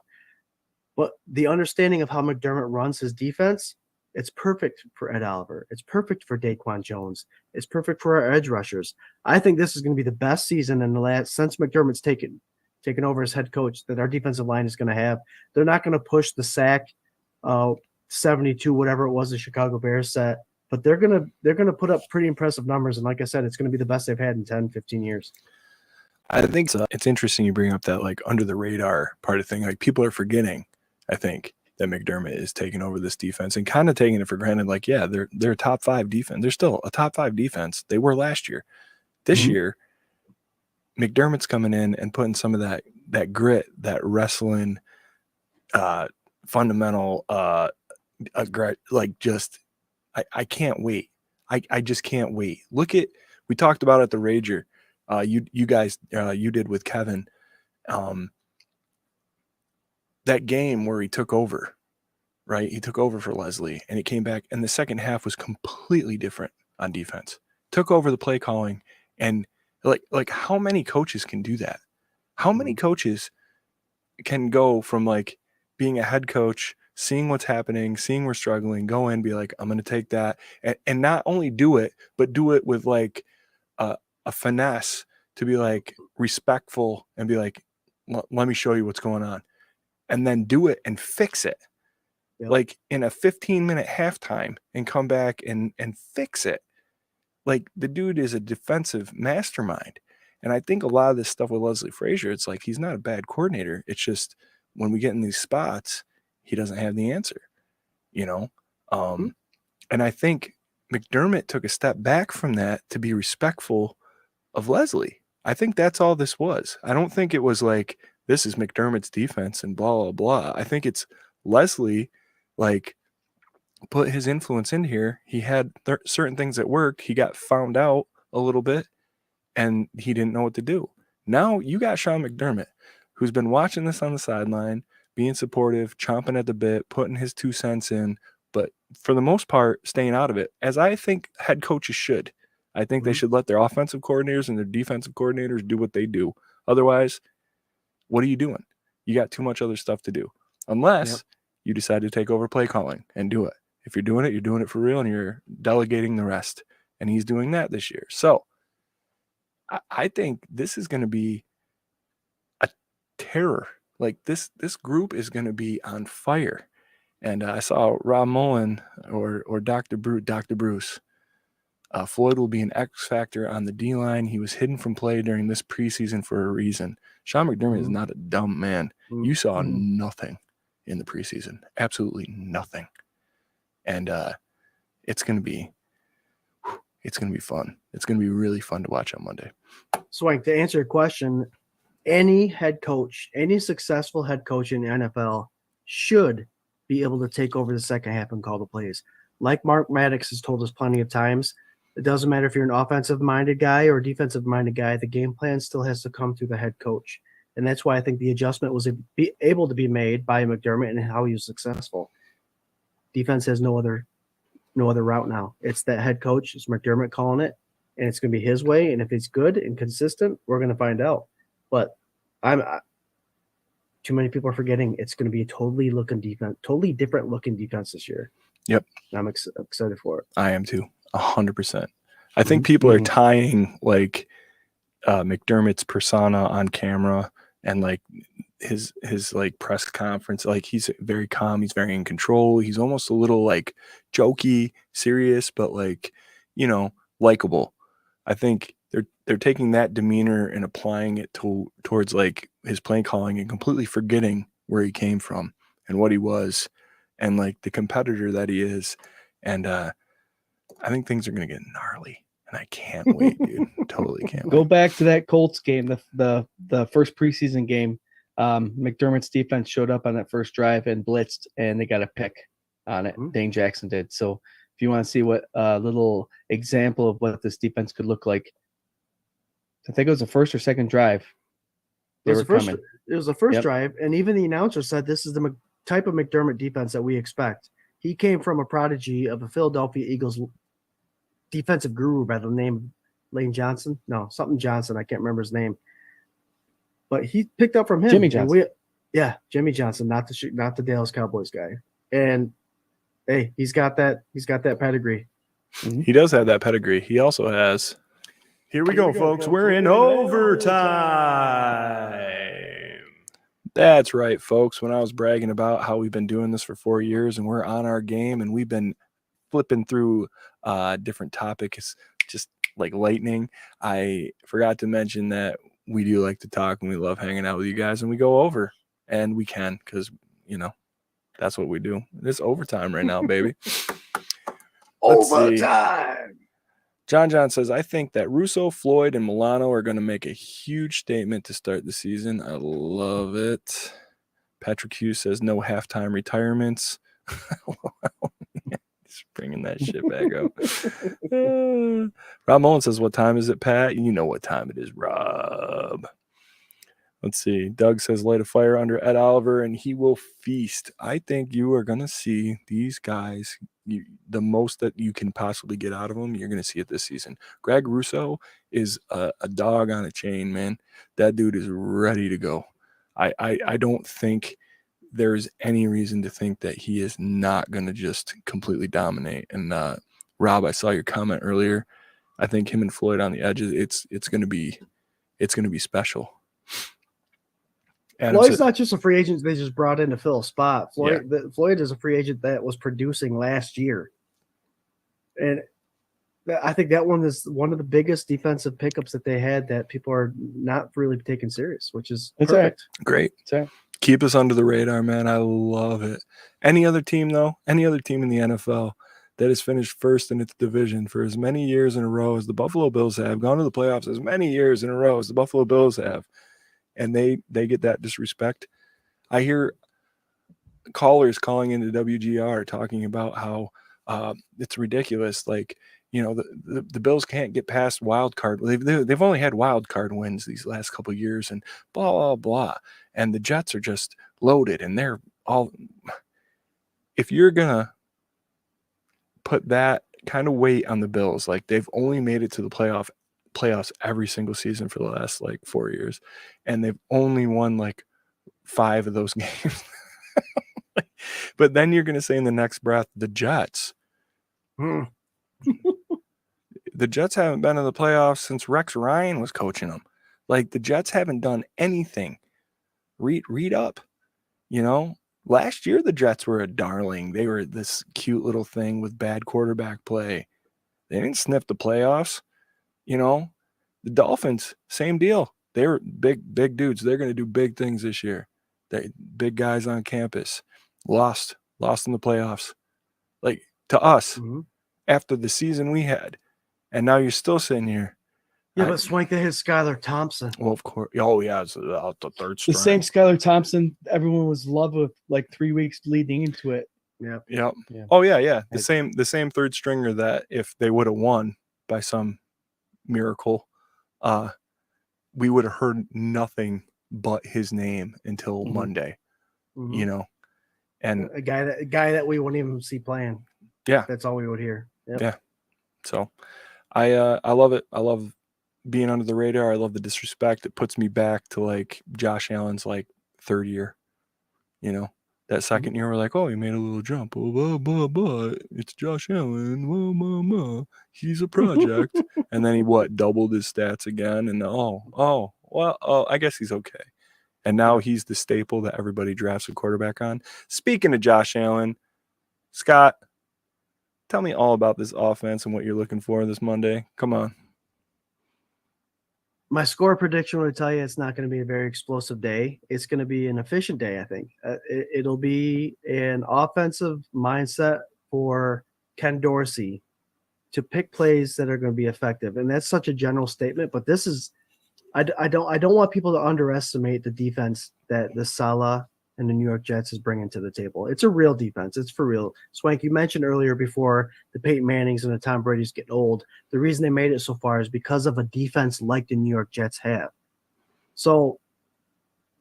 But the understanding of how McDermott runs his defense, it's perfect for Ed Oliver. It's perfect for Daquan Jones. It's perfect for our edge rushers. I think this is going to be the best season since McDermott's taken over as head coach that our defensive line is going to have. They're not going to push the sack 72, whatever it was the Chicago Bears set, but they're going to put up pretty impressive numbers. And like I said, it's going to be the best they've had in 10, 15 years. I think it's interesting you bring up that like under the radar part of thing. Like people are forgetting, I think, that McDermott is taking over this defense and kind of taking it for granted. Like, yeah, they're a top 5 defense. They're still a top 5 defense. They were last year. This year, McDermott's coming in and putting some of that grit, that wrestling, fundamental, like just, I can't wait. I just can't wait. We talked about it at the Rager. You guys, you did with Kevin. That game where he took over, right? He took over for Leslie, and he came back, and the second half was completely different on defense. Took over the play calling, and like how many coaches can do that? How many coaches can go from like being a head coach, seeing what's happening, seeing we're struggling, go in, be like, I'm going to take that, and not only do it, but do it with like a finesse to be like respectful and be like, let me show you what's going on. And then do it and fix it. Yep. Like in a 15-minute halftime and come back and fix it. Like the dude is a defensive mastermind. And I think a lot of this stuff with Leslie Frazier, it's like he's not a bad coordinator. It's just when we get in these spots, he doesn't have the answer, you know? And I think McDermott took a step back from that to be respectful of Leslie. I think that's all this was. I don't think it was like, this is McDermott's defense and blah, blah, blah. I think it's Leslie, like, put his influence in here. He had certain things at work. He got found out a little bit, and he didn't know what to do. Now you got Sean McDermott, who's been watching this on the sideline, being supportive, chomping at the bit, putting his 2 cents in, but for the most part, staying out of it, as I think head coaches should. I think they should let their offensive coordinators and their defensive coordinators do what they do. Otherwise, what are you doing? You got too much other stuff to do. Unless you decide to take over play calling and do it. If you're doing it for real, and you're delegating the rest. And he's doing that this year. So I think this is going to be a terror. Like this group is going to be on fire. And I saw Rob Mullen or Dr. Bruce. Floyd will be an X factor on the D-line. He was hidden from play during this preseason for a reason. Sean McDermott is not a dumb man. You saw nothing in the preseason. Absolutely nothing. And it's going to be fun. It's going to be really fun to watch on Monday. Swank, to answer your question, any head coach, any successful head coach in the NFL should be able to take over the second half and call the plays. Like Mark Maddox has told us plenty of times, it doesn't matter if you're an offensive-minded guy or a defensive-minded guy, the game plan still has to come through the head coach. And that's why I think the adjustment was able to be made by McDermott and how he was successful. Defense has no other route now. It's that head coach, it's McDermott calling it, and it's going to be his way. And if it's good and consistent, we're going to find out. But too many people are forgetting it's going to be a totally different looking defense this year. Yep. I'm excited for it. I am too, 100%. I think people are tying like McDermott's persona on camera and like his like press conference. Like he's very calm. He's very in control. He's almost a little like jokey, serious, but like, likable. I think they're taking that demeanor and applying it towards like his play calling and completely forgetting where he came from and what he was and like the competitor that he is. And I think things are going to get gnarly, and I can't wait, dude. Totally can't wait. Go back to that Colts game, the first preseason game. McDermott's defense showed up on that first drive and blitzed, and they got a pick on it. Dane Jackson did. So if you want to see what a little example of what this defense could look like, I think it was the first or second drive. It was the first drive, and even the announcer said this is the type of McDermott defense that we expect. He came from a prodigy of a Philadelphia Eagles defensive guru by the name of Lane Johnson. No, something Johnson. I can't remember his name. But he picked up from him. Jimmy Johnson. Jimmy Johnson, not the Dallas Cowboys guy. And hey, he's got that pedigree. Mm-hmm. He does have that pedigree. He also has. Here we go, folks. We're in overtime. That's right, folks. When I was bragging about how we've been doing this for 4 years and we're on our game and we've been flipping through different topics just like lightning, I forgot to mention that we do like to talk and we love hanging out with you guys, and we go over, and we can because, that's what we do. It's overtime right now, baby. Overtime. John says, I think that Russo, Floyd, and Milano are going to make a huge statement to start the season. I love it. Patrick Hughes says, no halftime retirements. Just bringing that shit back up. Rob Mullen says, what time is it, Pat? You know what time it is, Rob. Let's see. Doug says, light a fire under Ed Oliver, and he will feast. I think you are going to see these guys, the most that you can possibly get out of them, you're going to see it this season. Greg Russo is a dog on a chain, man. That dude is ready to go. I don't think there's any reason to think that he is not going to just completely dominate. And Rob, I saw your comment earlier. I think him and Floyd on the edges, it's going to be special. Floyd's not just a free agent they just brought in to fill a spot. Floyd is a free agent that was producing last year. And I think that one is one of the biggest defensive pickups that they had that people are not really taking serious, which is perfect. Great. Keep us under the radar, man. I love it. Any other team in the NFL that has finished first in its division for as many years in a row as the Buffalo Bills have, gone to the playoffs as many years in a row as the Buffalo Bills have, and they get that disrespect. I hear callers calling into WGR talking about how it's ridiculous. Like, you know, the Bills can't get past wild card. They've only had wild card wins these last couple of years, and blah blah blah. And the Jets are just loaded, and they're all. If you're gonna put that kind of weight on the Bills, like they've only made it to the playoffs every single season for the last like 4 years, and they've only won like 5 of those games. But then you're gonna say in the next breath, the Jets. The Jets haven't been in the playoffs since Rex Ryan was coaching them. Like, the Jets haven't done anything. Read up. You know, last year the Jets were a darling. They were this cute little thing with bad quarterback play. They didn't sniff the playoffs. You know, the Dolphins, same deal. They were big dudes. They're going to do big things this year. They big guys on campus. Lost in the playoffs. Like, to us, after the season we had. And now you're still sitting here. Yeah, but Swank, they hit Skylar Thompson. Well, of course. Oh, yeah, it's out the third string. The same Skylar Thompson everyone was in love with like 3 weeks leading into it. Yep. Yeah. Oh, yeah. The same third stringer that if they would have won by some miracle, we would have heard nothing but his name until Monday. You know, and a guy that we wouldn't even see playing. Yeah, that's all we would hear. Yep. Yeah. So, I love it. I love being under the radar. I love the disrespect. It puts me back to like Josh Allen's like third year. You know, that second year we're like, oh, he made a little jump. Oh, blah, blah, blah. It's Josh Allen. Blah, blah, blah. He's a project. And then he doubled his stats again. And I guess he's okay. And now he's the staple that everybody drafts a quarterback on. Speaking of Josh Allen, Scott, tell me all about this offense and what you're looking for this Monday. Come on. My score prediction would tell you it's not going to be a very explosive day. It's going to be an efficient day, I think. It'll be an offensive mindset for Ken Dorsey to pick plays that are going to be effective. And that's such a general statement, but this is I don't want people to underestimate the defense that the Salah and the New York Jets is bringing to the table. It's a real defense. It's for real. Swank, you mentioned earlier before the Peyton Mannings and the Tom Brady's getting old. The reason they made it so far is because of a defense like the New York Jets have. So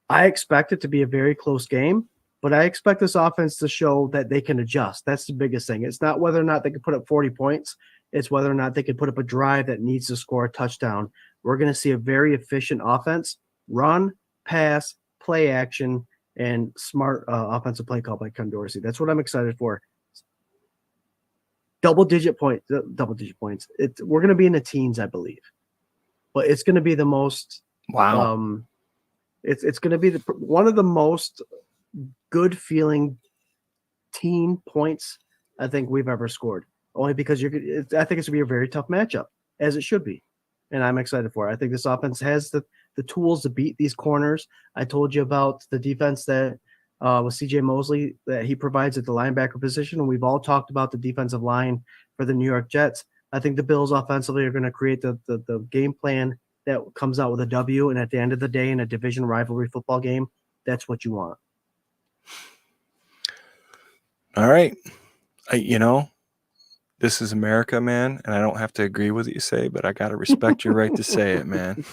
I expect it to be a very close game, but I expect this offense to show that they can adjust. That's the biggest thing. It's not whether or not they can put up 40 points. It's whether or not they can put up a drive that needs to score a touchdown. We're going to see a very efficient offense, run, pass, play action, and smart offensive play call by Ken Dorsey. That's what I'm excited for. Double-digit points. We're going to be in the teens, I believe. But it's going to be the most – Wow. It's going to be one of the most good-feeling teen points I think we've ever scored. Only because I think it's going to be a very tough matchup, as it should be. And I'm excited for it. I think this offense has the tools to beat these corners. I told you about the defense that with C.J. Mosley that he provides at the linebacker position, and we've all talked about the defensive line for the New York Jets. I think the Bills offensively are going to create the game plan that comes out with a W, and at the end of the day, in a division rivalry football game, that's what you want. All right. This is America, man, and I don't have to agree with what you say, but I got to respect your right to say it, man.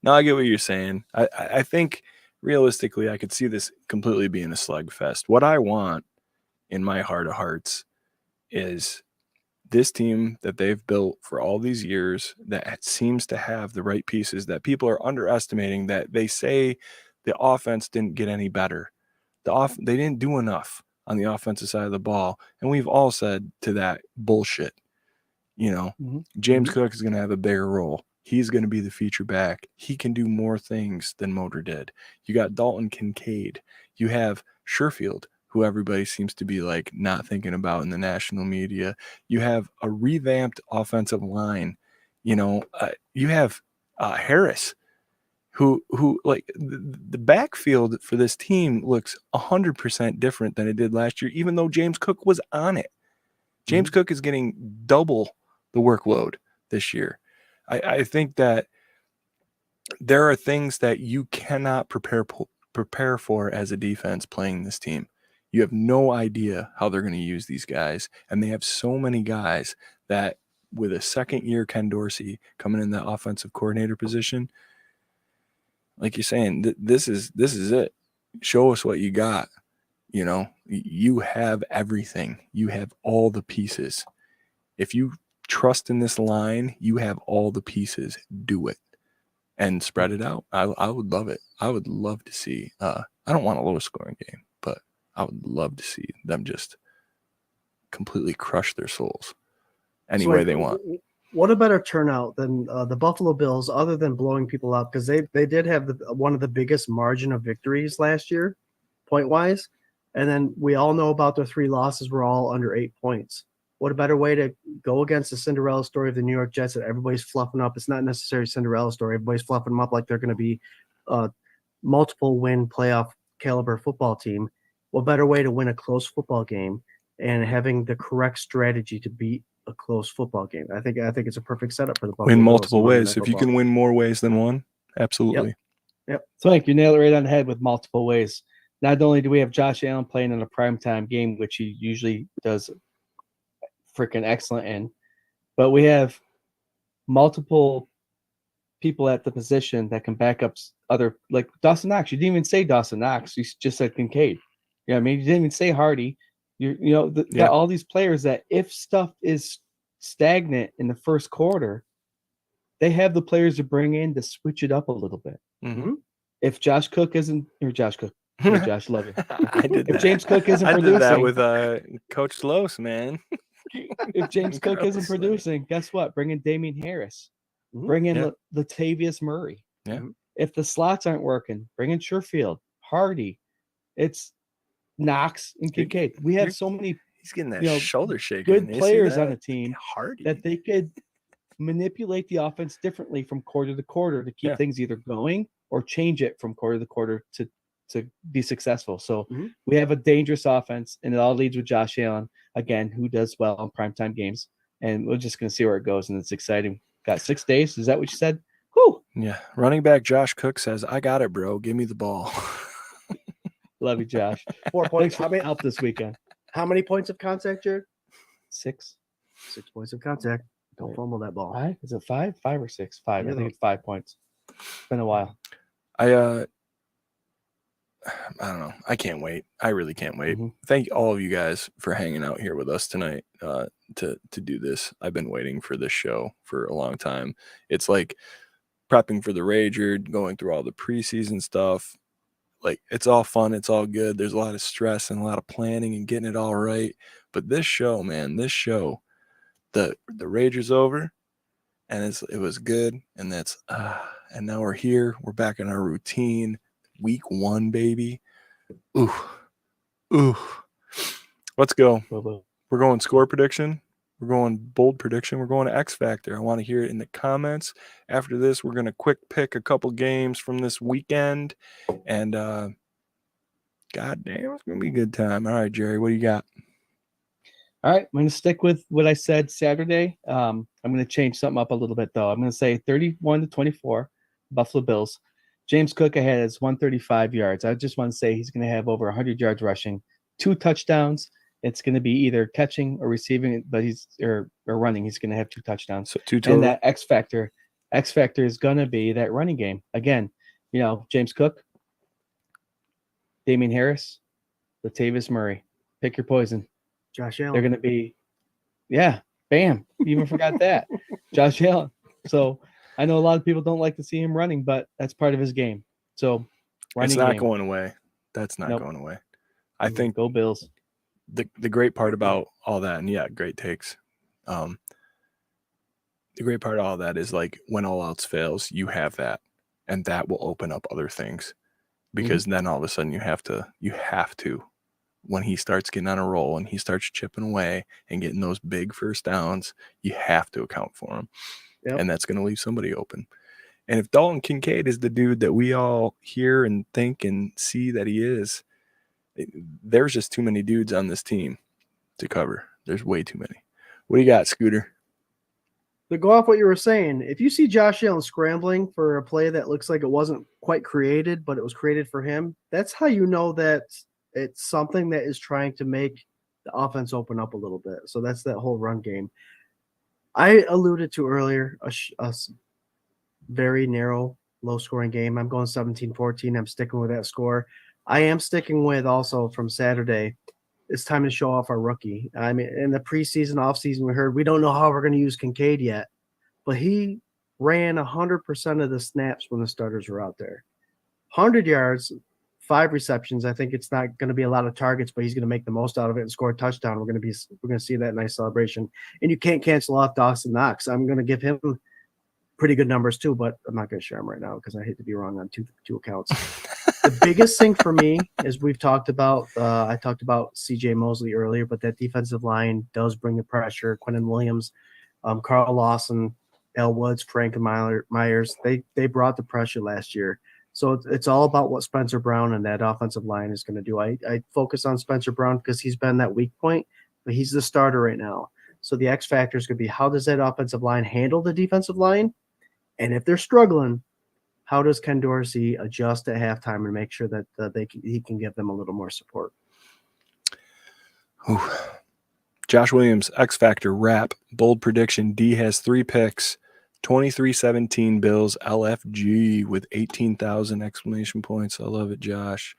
No, I get what you're saying. I think realistically, I could see this completely being a slugfest. What I want in my heart of hearts is this team that they've built for all these years that seems to have the right pieces that people are underestimating, that they say the offense didn't get any better. They didn't do enough on the offensive side of the ball. And we've all said to that bullshit. James Cook is going to have a bigger role. He's going to be the feature back. He can do more things than Motor did. You got Dalton Kincaid. You have Sherfield, who everybody seems to be like not thinking about in the national media. You have a revamped offensive line. You have Harris, who like the backfield for this team looks 100% different than it did last year, even though James Cook was on it. James Cook is getting double the workload this year. I think that there are things that you cannot prepare for as a defense playing this team. You have no idea how they're going to use these guys. And they have so many guys that with a second-year Ken Dorsey coming in the offensive coordinator position, like you're saying, this is it. Show us what you got. You know, you have everything. You have all the pieces. If you trust in this line, you have all the pieces. Do it and spread it out. I would love it. I would love to see. I don't want a low scoring game, but I would love to see them just completely crush their souls any way they want. What a better turnout than the Buffalo Bills, other than blowing people up, because they did have one of the biggest margin of victories last year, point wise. And then we all know about their 3 losses were all under 8 points. What a better way to go against the Cinderella story of the New York Jets that everybody's fluffing up. It's not necessarily a Cinderella story. Everybody's fluffing them up like they're going to be a multiple win playoff caliber football team. What better way to win a close football game and having the correct strategy to beat a close football game? I think it's a perfect setup for the Buffalo Win Bills multiple on Monday ways. Night If you Football. can win more ways than one, absolutely. Yep. Swank, you nailed it right on the head with multiple ways. Not only do we have Josh Allen playing in a primetime game, which he usually does freaking excellent in, but we have multiple people at the position that can back up other, like Dawson Knox. You didn't even say Dawson Knox. You just said Kincaid. You know what I mean? You didn't even say Hardy. Got all these players that if stuff is stagnant in the first quarter, they have the players to bring in to switch it up a little bit. Mm-hmm. If Josh Cook isn't, or Josh Cook, hey, Josh, love you. I did If that. James Cook isn't I producing, did that with Coach Los, man. if James Cook isn't Grossly. producing, guess what? Bring in Damian Harris. Bring in Latavius Murray. Yeah. If the slots aren't working, bring in Sherfield, Hardy. It's Knox and Kincaid. We have so many He's getting that shoulder shaking. good You see players that? on a team Hardy. that they could manipulate the offense differently from quarter to quarter to keep things either going or change it from quarter to quarter to be successful. So we have a dangerous offense, and it all leads with Josh Allen, again, who does well on primetime games. And we're just going to see where it goes, and it's exciting. Got 6 days. Is that what you said? Whew. Yeah. Running back Josh Cook says, I got it, bro. Give me the ball. Love you, Josh. 4 points. Thanks for help this weekend. How many points of contact, Jared? 6. 6 points of contact. Don't fumble that ball. 5? Is it 5? 5 or 6? 5. Yeah, I think it's 5 points. It's been a while. I don't know. I can't wait. I really can't wait. Mm-hmm. Thank all of you guys for hanging out here with us tonight to do this. I've been waiting for this show for a long time. It's like prepping for the Rager, going through all the preseason stuff. Like, it's all fun. It's all good. There's a lot of stress and a lot of planning and getting it all right. But this show, man, the Rager's over, and it was good. And and now we're here. We're back in our routine. Week 1, baby. Ooh. Let's go. We're going score prediction. We're going bold prediction. We're going to X Factor. I want to hear it in the comments. After this, we're going to quick pick a couple games from this weekend. And God damn, it's going to be a good time. All right, Jerry, what do you got? All right, I'm going to stick with what I said Saturday. I'm going to change something up a little bit, though. I'm going to say 31-24, Buffalo Bills. James Cook ahead is 135 yards. I just want to say he's going to have over 100 yards rushing, 2 touchdowns. It's going to be either catching or receiving, but or running. He's going to have 2 touchdowns. So 2 total. And that X factor is going to be that running game. Again, James Cook, Damian Harris, Latavius Murray. Pick your poison. Josh Allen. They're going to be, bam. You even forgot that. Josh Allen. So I know a lot of people don't like to see him running, but that's part of his game. So it's not going away. That's not going away. I think go Bills. The great part about all that, and great takes. The great part of all that is, like, when all else fails, you have that, and that will open up other things, because then all of a sudden you have to, when he starts getting on a roll and he starts chipping away and getting those big first downs, you have to account for him. Yep. And that's going to leave somebody open. And if Dalton Kincaid is the dude that we all hear and think and see that he is, there's just too many dudes on this team to cover. There's way too many. What do you got, Scooter? To go off what you were saying, if you see Josh Allen scrambling for a play that looks like it wasn't quite created, but it was created for him, that's how you know that It's something that is trying to make the offense open up a little bit. So that's that whole run game. I alluded to earlier a very narrow, low-scoring game. I'm going 17-14. I'm sticking with that score. I am sticking with also from Saturday. It's time to show off our rookie. I mean, in the preseason, offseason, we heard we don't know how we're going to use Kincaid yet, but he ran 100% of the snaps when the starters were out there. 100 yards, 5 receptions. I think it's not going to be a lot of targets, but he's going to make the most out of it and score a touchdown. We're going to see that nice celebration. And you can't cancel off Dawson Knox. I'm going to give him pretty good numbers too, but I'm not going to share them right now because I hate to be wrong on two accounts. The biggest thing for me is we've talked about. I talked about C.J. Mosley earlier, but that defensive line does bring the pressure. Quinnen Williams, Carl Lawson, L. Woods, Frank Myers. They brought the pressure last year. So it's all about what Spencer Brown and that offensive line is going to do. I focus on Spencer Brown because he's been that weak point, but he's the starter right now. So the X factor is going to be how does that offensive line handle the defensive line? And if they're struggling, how does Ken Dorsey adjust at halftime and make sure that he can give them a little more support? Ooh. Josh Williams, X Factor, wrap, bold prediction. D has 3 picks, 23-17 Bills, LFG with 18,000 exclamation points. I love it, Josh.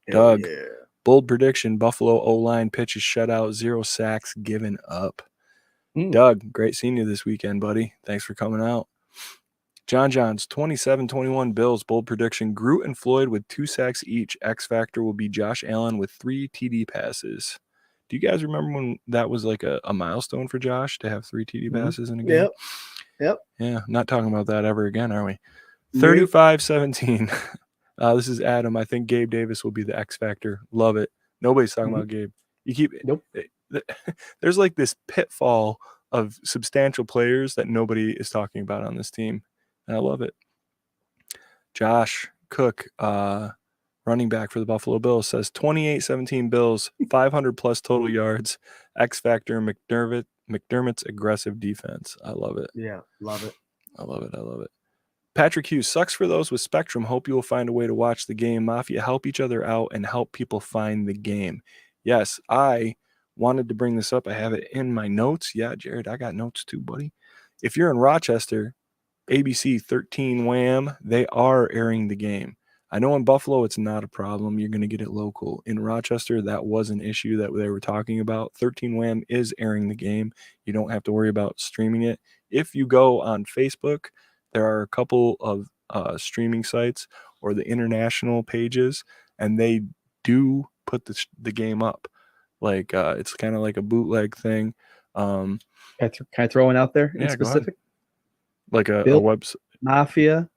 Doug, yeah. bold prediction. Buffalo O-line pitches shutout, 0 sacks given up. Mm. Doug, great seeing you this weekend, buddy. Thanks for coming out. John Johns, 27-21 Bills, bold prediction. Groot and Floyd with 2 sacks each. X Factor will be Josh Allen with 3 TD passes. Do you guys remember when that was like a milestone for Josh to have 3 TD passes in a game? Yep. Yeah, not talking about that ever again, are we? Nope. 35-17. This is Adam. I think Gabe Davis will be the X Factor. Love it. Nobody's talking about Gabe. You keep Nope. There's like this pitfall of substantial players that nobody is talking about on this team. And I love it. Josh Cook, running back for the Buffalo Bills, says 28-17 Bills, 500 plus total yards. X Factor, McDermott's aggressive defense. I love it. Yeah, love it. I love it. Patrick Hughes, sucks for those with Spectrum. Hope you will find a way to watch the game. Mafia, help each other out and help people find the game. Yes, I wanted to bring this up. I have it in my notes. Yeah, Jared, I got notes too, buddy. If you're in Rochester, ABC 13 Wham, they are airing the game. I know in Buffalo it's not a problem. You're going to get it local. In Rochester, that was an issue that they were talking about. 13 Wham is airing the game. You don't have to worry about streaming it. If you go on Facebook, there are a couple of streaming sites or the international pages, and they do put the game up. Like it's kind of like a bootleg thing. Can I throw one out there in Yeah, specific? Like a Bill website. Mafia.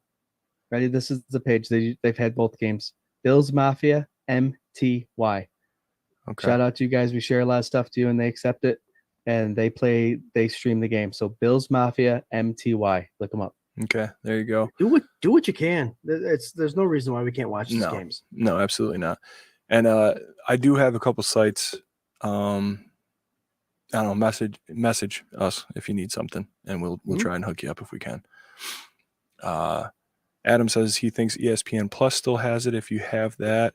Ready? This is the page. They've had both games. Bills Mafia MTY. Okay. Shout out to you guys. We share a lot of stuff to you, and they accept it. And they stream the game. So Bills Mafia MTY. Look them up. Okay, there you go. Do what you can. There's no reason why we can't watch these games. No, absolutely not. And I do have a couple sites. I don't know, message us if you need something, and we'll try and hook you up if we can. Adam says he thinks ESPN Plus still has it if you have that.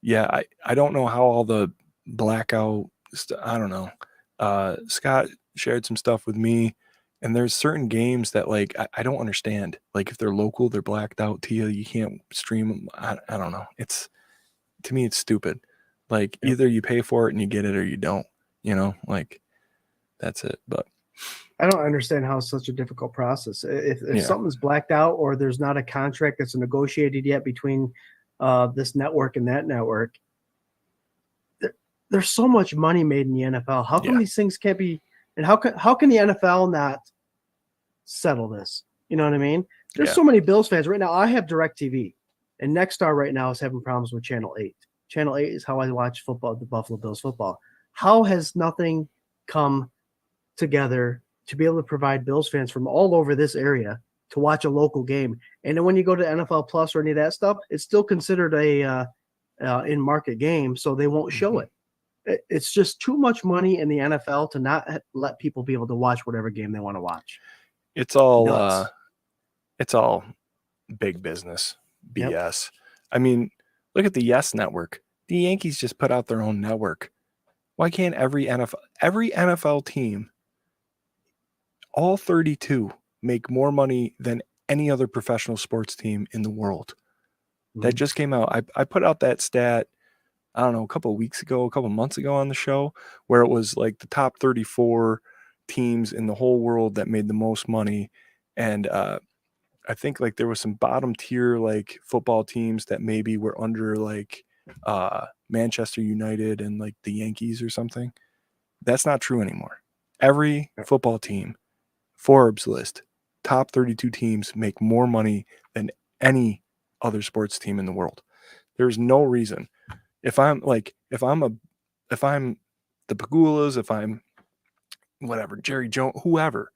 Yeah, I don't know how all the blackout I don't know. Scott shared some stuff with me, and there's certain games that like I don't understand. Like if they're local, they're blacked out to you. You can't stream them. I don't know. To me, it's stupid. Like either you pay for it and you get it or you don't. You know, like that's it. But I don't understand how it's such a difficult process. If something's blacked out or there's not a contract that's negotiated yet between this network and that network, there's so much money made in the NFL. How come these things can't be? And how can the NFL not settle this? You know what I mean? There's so many Bills fans right now. I have DirecTV, and Nexstar right now is having problems with Channel 8. Channel 8 is how I watch football, the Buffalo Bills football. How has nothing come together to be able to provide Bills fans from all over this area to watch a local game? And then when you go to NFL Plus or any of that stuff, it's still considered a in-market game, so they won't show it. It's just too much money in the NFL to not let people be able to watch whatever game they want to watch. It's all big business BS. Yep. I mean, look at the Yes Network. the Yankees just put out their own network. Why can't every NFL team, all 32, make more money than any other professional sports team in the world? That just came out. I put out that stat, I don't know, a couple months ago on the show, where it was like the top 34 teams in the whole world that made the most money. And I think like there was some bottom tier like football teams that maybe were under like Manchester United and like the Yankees or something. That's not true anymore. Every football team, Forbes list, top 32 teams make more money than any other sports team in the world. There's no reason. If I'm the Pagulas, if I'm whatever, Jerry Jones, whoever,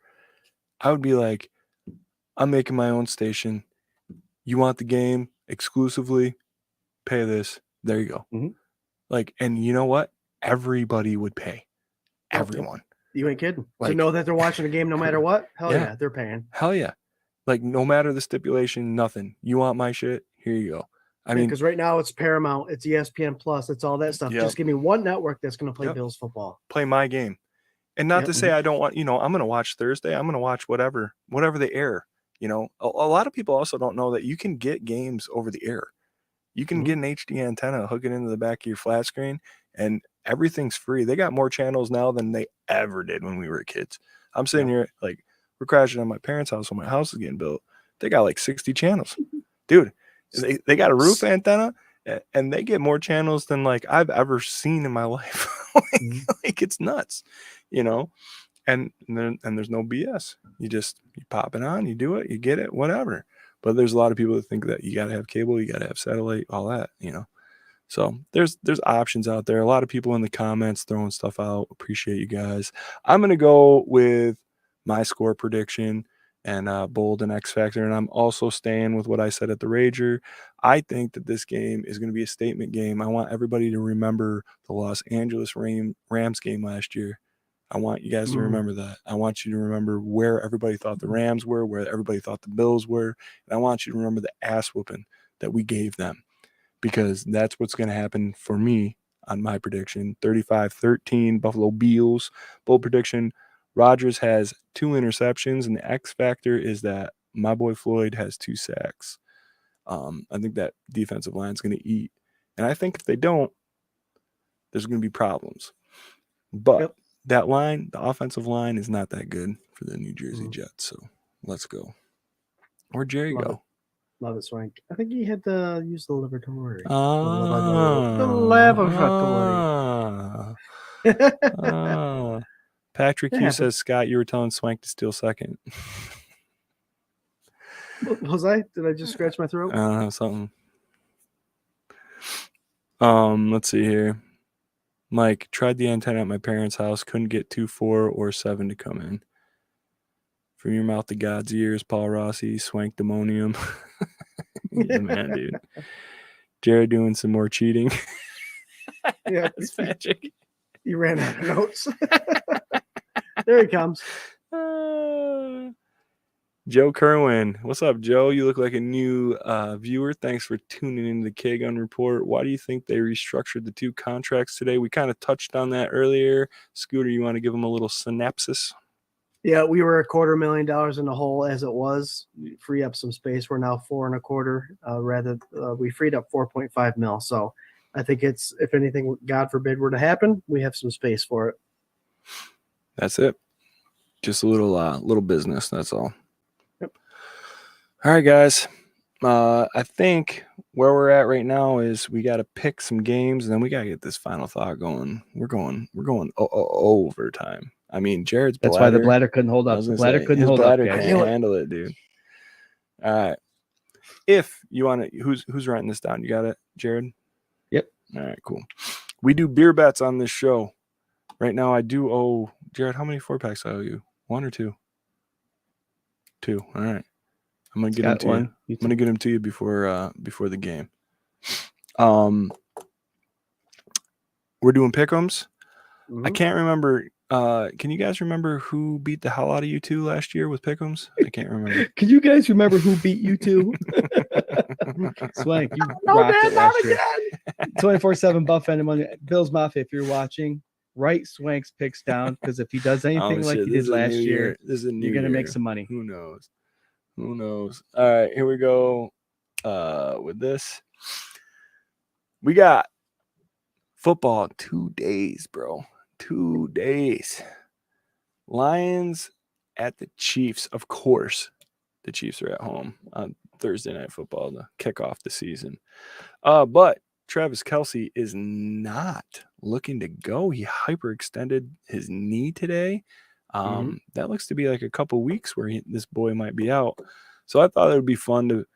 I would be like, I'm making my own station. You want the game exclusively? Pay this. There you go. Mm-hmm. Like, and you know what? Everybody would pay. Everyone. You ain't kidding. Like, to know that they're watching a game no matter what? Hell yeah, they're paying. Hell yeah. Like, no matter the stipulation, nothing. You want my shit? Here you go. I mean, because right now it's Paramount, it's ESPN Plus, it's all that stuff. Yep. Just give me one network that's going to play Bills football. Play my game. And not to say I don't want, I'm going to watch Thursday. I'm going to watch whatever they air. A lot of people also don't know that you can get games over the air. You can get an HD antenna, hook it into the back of your flat screen, and everything's free. They got more channels now than they ever did when we were kids. I'm sitting here like we're crashing at my parents' house when my house is getting built. They got like 60 channels. Dude, they got a roof antenna and they get more channels than like I've ever seen in my life. like it's nuts, and there's no BS. You pop it on, you do it, you get it, whatever. But there's a lot of people that think that you got to have cable, you got to have satellite, all that, So there's options out there. A lot of people in the comments throwing stuff out. Appreciate you guys. I'm going to go with my score prediction and bold and X Factor. And I'm also staying with what I said at the Rager. I think that this game is going to be a statement game. I want everybody to remember the Los Angeles Rams game last year. I want you guys to remember that. I want you to remember where everybody thought the Rams were, where everybody thought the Bills were. And I want you to remember the ass whooping that we gave them, because that's what's going to happen for me on my prediction. 35-13, Buffalo Bills. Bold prediction. Rodgers has 2 interceptions, and the X factor is that my boy Floyd has 2 sacks. I think that defensive line is going to eat. And I think if they don't, there's going to be problems. But that line, the offensive line, is not that good for the New Jersey Jets. So let's go. Where'd Jerry go? Love it, Swank. I think he had to use the lavatory. Patrick Hughes says, Scott, you were telling Swank to steal second. Was I? Did I just scratch my throat? I don't know, something. Let's see here. Mike, tried the antenna at my parents' house, couldn't get 2, 4, or 7 to come in. From your mouth to God's ears, Paul Rossi, Swank Demonium. Yeah, man, dude. Jared doing some more cheating. Yeah, it's magic. You ran out of notes. There he comes. Joe Kerwin. What's up, Joe? You look like a new viewer. Thanks for tuning into the K-Gun Report. Why do you think they restructured the 2 contracts today? We kind of touched on that earlier. Scooter, you want to give them a little synopsis? Yeah, we were $250,000 in the hole as it was. We free up some space. We're now 4.25. We freed up 4.5 mil. So I think it's, if anything, God forbid, were to happen, we have some space for it. That's it. Just a little business. That's all. Yep. All right, guys. I think where we're at right now is we got to pick some games, and then we got to get this final thought going. We're going overtime. I mean, Jared's bladder. That's why the bladder couldn't hold up. The bladder couldn't hold up. Can't handle it, dude. All right. If you want to, who's writing this down? You got it, Jared? Yep. All right, cool. We do beer bets on this show. Right now, I do owe Jared. How many 4-packs I owe you? 1 or 2? 2. All right. I'm gonna get them to you. I'm gonna get them to you before the game. We're doing pick'ems. I can't remember. Can you guys remember who beat the hell out of you 2 last year with pick'ems? I can't remember. Can you guys remember who beat you 2? Swank, you rocked it last year. 24/7 Buff and money. Bills Mafia, if you're watching, write Swank's picks down because if he does anything like he did last year, you're gonna make some money. Who knows? Who knows? All right, here we go. With this, we got football 2 days, bro. 2 days. Lions at the Chiefs. Of course, the Chiefs are at home on Thursday Night Football to kick off the season. But Travis Kelce is not looking to go. He hyperextended his knee today. That looks to be like a couple weeks where this boy might be out. So I thought it would be fun to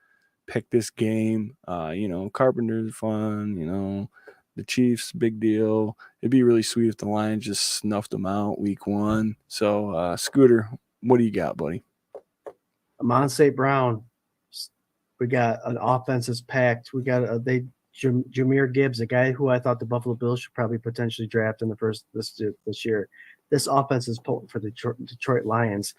pick this game. Carpenter's fun, the Chiefs, big deal. It'd be really sweet if the Lions just snuffed them out week 1. So, Scooter, what do you got, buddy? Amon St. Brown. We got an offense that's packed. We got Jahmyr Gibbs, a guy who I thought the Buffalo Bills should probably potentially draft in the first this year. This offense is potent for the Detroit Lions.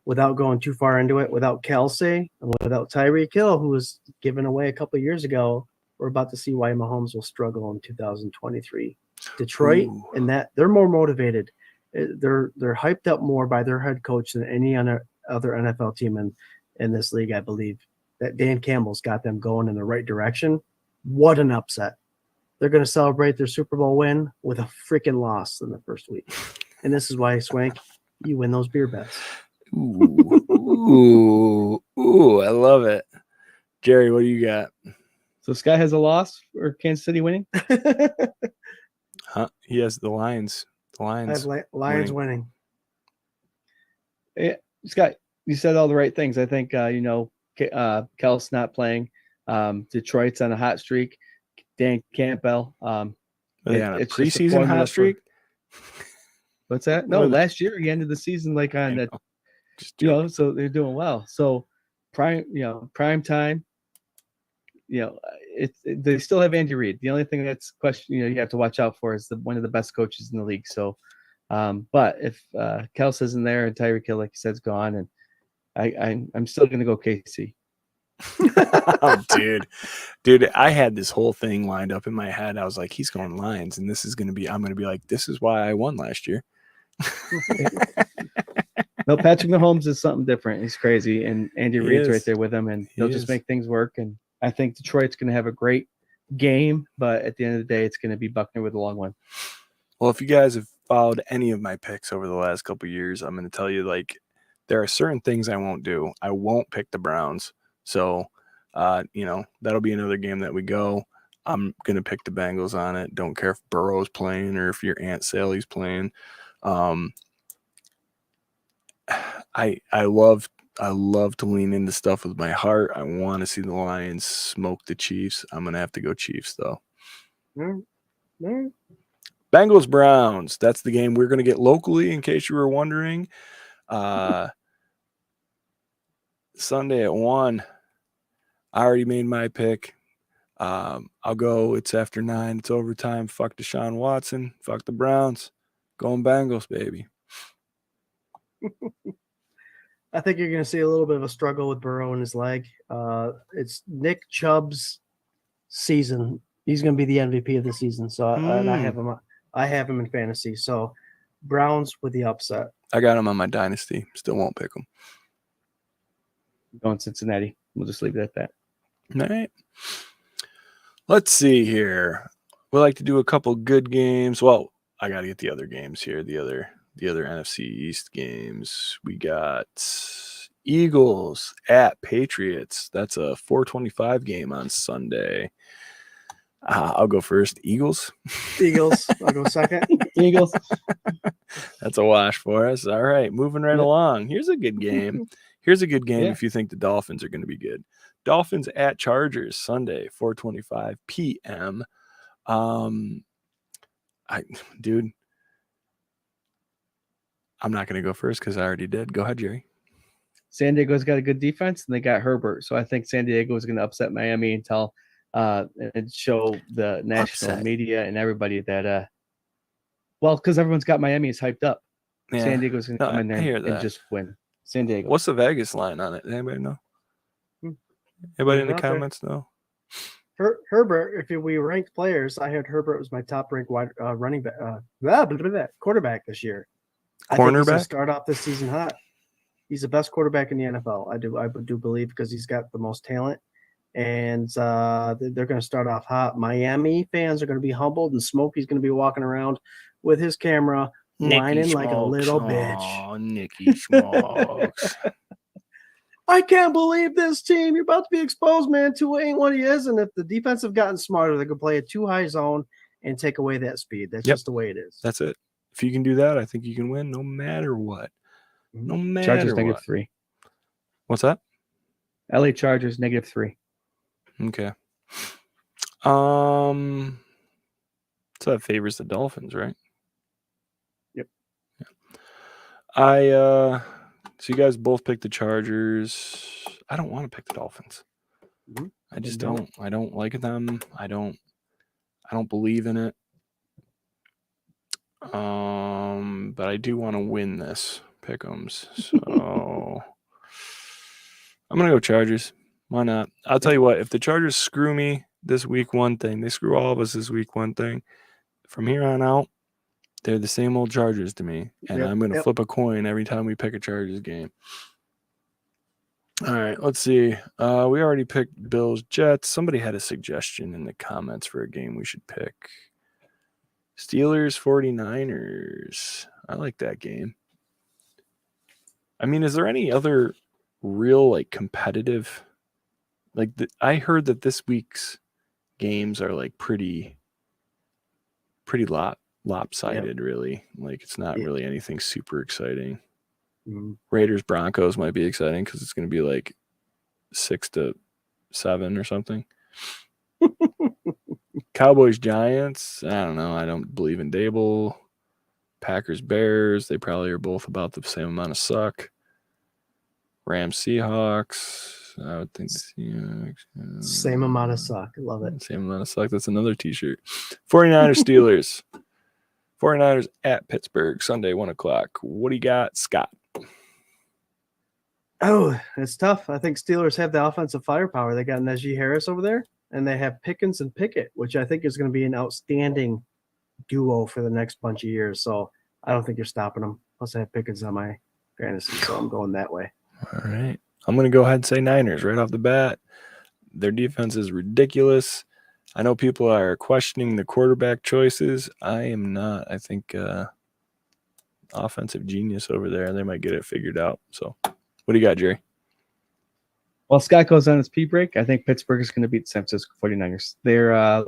Without going too far into it, without Kelce and without Tyreek Hill, who was given away a couple of years ago, we're about to see why Mahomes will struggle in 2023. Detroit, and that they're more motivated. They're hyped up more by their head coach than any other NFL team in this league, I believe. That Dan Campbell's got them going in the right direction. What an upset. They're going to celebrate their Super Bowl win with a freaking loss in the first week. And this is why, Swank, you win those beer bets. Ooh, I love it. Jerry, what do you got? So Sky has a loss or Kansas City winning? He has the Lions. The Lions. I have Lions winning. Yeah, Scott, you said all the right things. I think, Kel's not playing. Detroit's on a hot streak. Dan Campbell. It's preseason hot streak? What's that? No, last year he ended the season like on that. So they're doing well. So prime time. They still have Andy Reid. The only thing that's you have to watch out for is one of the best coaches in the league. So, but if Kels isn't there and Tyreek Hill, like you said, is gone, and I'm still going to go KC. Oh, dude, I had this whole thing lined up in my head. I was like, he's going Lions, and I'm going to be like, this is why I won last year. No, Patrick Mahomes is something different. He's crazy, and Andy Reid's right there with him, and they'll just make things work. And I think Detroit's going to have a great game, but at the end of the day, it's going to be Buckner with a long one. Well, if you guys have followed any of my picks over the last couple of years, I'm going to tell you, there are certain things I won't do. I won't pick the Browns. So, that'll be another game that we go. I'm going to pick the Bengals on it. Don't care if Burrow's playing or if your Aunt Sally's playing. I love to lean into stuff with my heart. I want to see the Lions smoke the Chiefs. I'm going to have to go Chiefs, though. Bengals Browns. That's the game we're going to get locally, in case you were wondering. Sunday at 1. I already made my pick. I'll go. It's after 9. It's overtime. Fuck Deshaun Watson. Fuck the Browns. Going Bengals, baby. I think you're going to see a little bit of a struggle with Burrow in his leg. It's Nick Chubb's season. He's going to be the MVP of the season. So I have him in fantasy. So Browns with the upset. I got him on my dynasty. Still won't pick him. Going Cincinnati. We'll just leave it at that. All right. Let's see here. We like to do a couple good games. Well, I got to get the other games here. The other NFC East games. We got Eagles at Patriots. That's a 4:25 game on Sunday. I'll go first. Eagles. I'll go second. Eagles. That's a wash for us. All right, moving right along. Here's a good game. If you think the Dolphins are going to be good. Dolphins at Chargers Sunday, 4:25 p.m. I'm not going to go first because I already did. Go ahead, Jerry. San Diego's got a good defense, and they got Herbert. So I think San Diego is going to upset Miami and show the national media and everybody that, because everyone's got Miami is hyped up. Yeah. San Diego's going to come in there and just win. San Diego. What's the Vegas line on it? Anybody know? Anybody in the comments know? Herbert, if we ranked players, I had Herbert was my top ranked running back, quarterback this year. I think he's going to Cornerback? start off this season hot. He's the best quarterback in the NFL. I do believe because he's got the most talent, and they're going to start off hot. Miami fans are going to be humbled, and Smokey's going to be walking around with his camera, whining like a little bitch. Oh, Nicky Smokes. I can't believe this team. You're about to be exposed, man. Tua ain't what he is, and if the defense have gotten smarter, they could play a too high zone and take away that speed. That's just the way it is. That's it. If you can do that, I think you can win no matter what. No matter Chargers what. -3. What's that? LA Chargers -3. Okay. So that favors the Dolphins, right? Yep. Yeah. So you guys both picked the Chargers. I don't want to pick the Dolphins. I just don't. I don't like them. I don't believe in it. But I do want to win this pick'ems. So I'm gonna go Chargers. Why not? I'll tell you what. If the Chargers screw me this week one thing, they screw all of us this week one thing. From here on out, they're the same old Chargers to me, and I'm gonna flip a coin every time we pick a Chargers game. All right, let's see. We already picked Bills, Jets. Somebody had a suggestion in the comments for a game we should pick. Steelers, 49ers. I like that game. I mean, is there any other real like competitive? Like I heard that this week's games are like pretty lopsided, really. Like it's not really anything super exciting. Raiders Broncos might be exciting because it's going to be like 6-7 or something. Cowboys Giants. I don't know. I don't believe in Dable. Packers Bears. They probably are both about the same amount of suck. Rams Seahawks. I would think same amount of suck. I love it. Same amount of suck. That's another t-shirt. 49ers Steelers. 49ers at Pittsburgh Sunday 1:00. What do you got, Scott? Oh, it's tough. I think Steelers have the offensive firepower. They got Najee Harris over there, and they have Pickens and Pickett, which I think is going to be an outstanding duo for the next bunch of years. So I don't think you're stopping them. Plus, I have Pickens on my fantasy, so I'm going that way. All right. I'm going to go ahead and say Niners right off the bat. Their defense is ridiculous. I know people are questioning the quarterback choices. I am not. I think offensive genius over there. They might get it figured out. So what do you got, Jerry? Well, Scott goes on his pee break. I think Pittsburgh is going to beat the San Francisco 49ers. They're a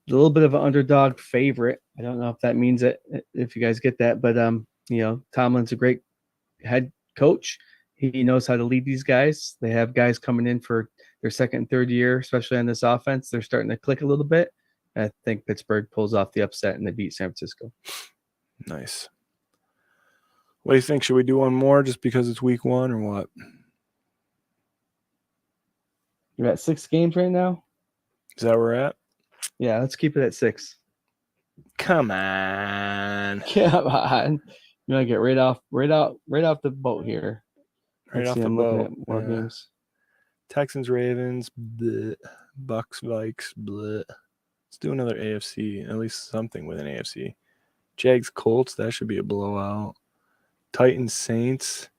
little bit of an underdog favorite. I don't know if that means it, if you guys get that, but Tomlin's a great head coach. He knows how to lead these guys. They have guys coming in for their second and third year, especially on this offense. They're starting to click a little bit. I think Pittsburgh pulls off the upset and they beat San Francisco. Nice. What do you think? Should we do one more just because it's week one or what? You're at 6 games right now? Is that where we're at? Yeah, let's keep it at 6. Come on. Come on. You want to get right off the boat here. Right off the boat. More games. Texans, Ravens, bleh. Bucks, Vikes, bleh. Let's do another AFC, at least something with an AFC. Jags, Colts, that should be a blowout. Titans, Saints.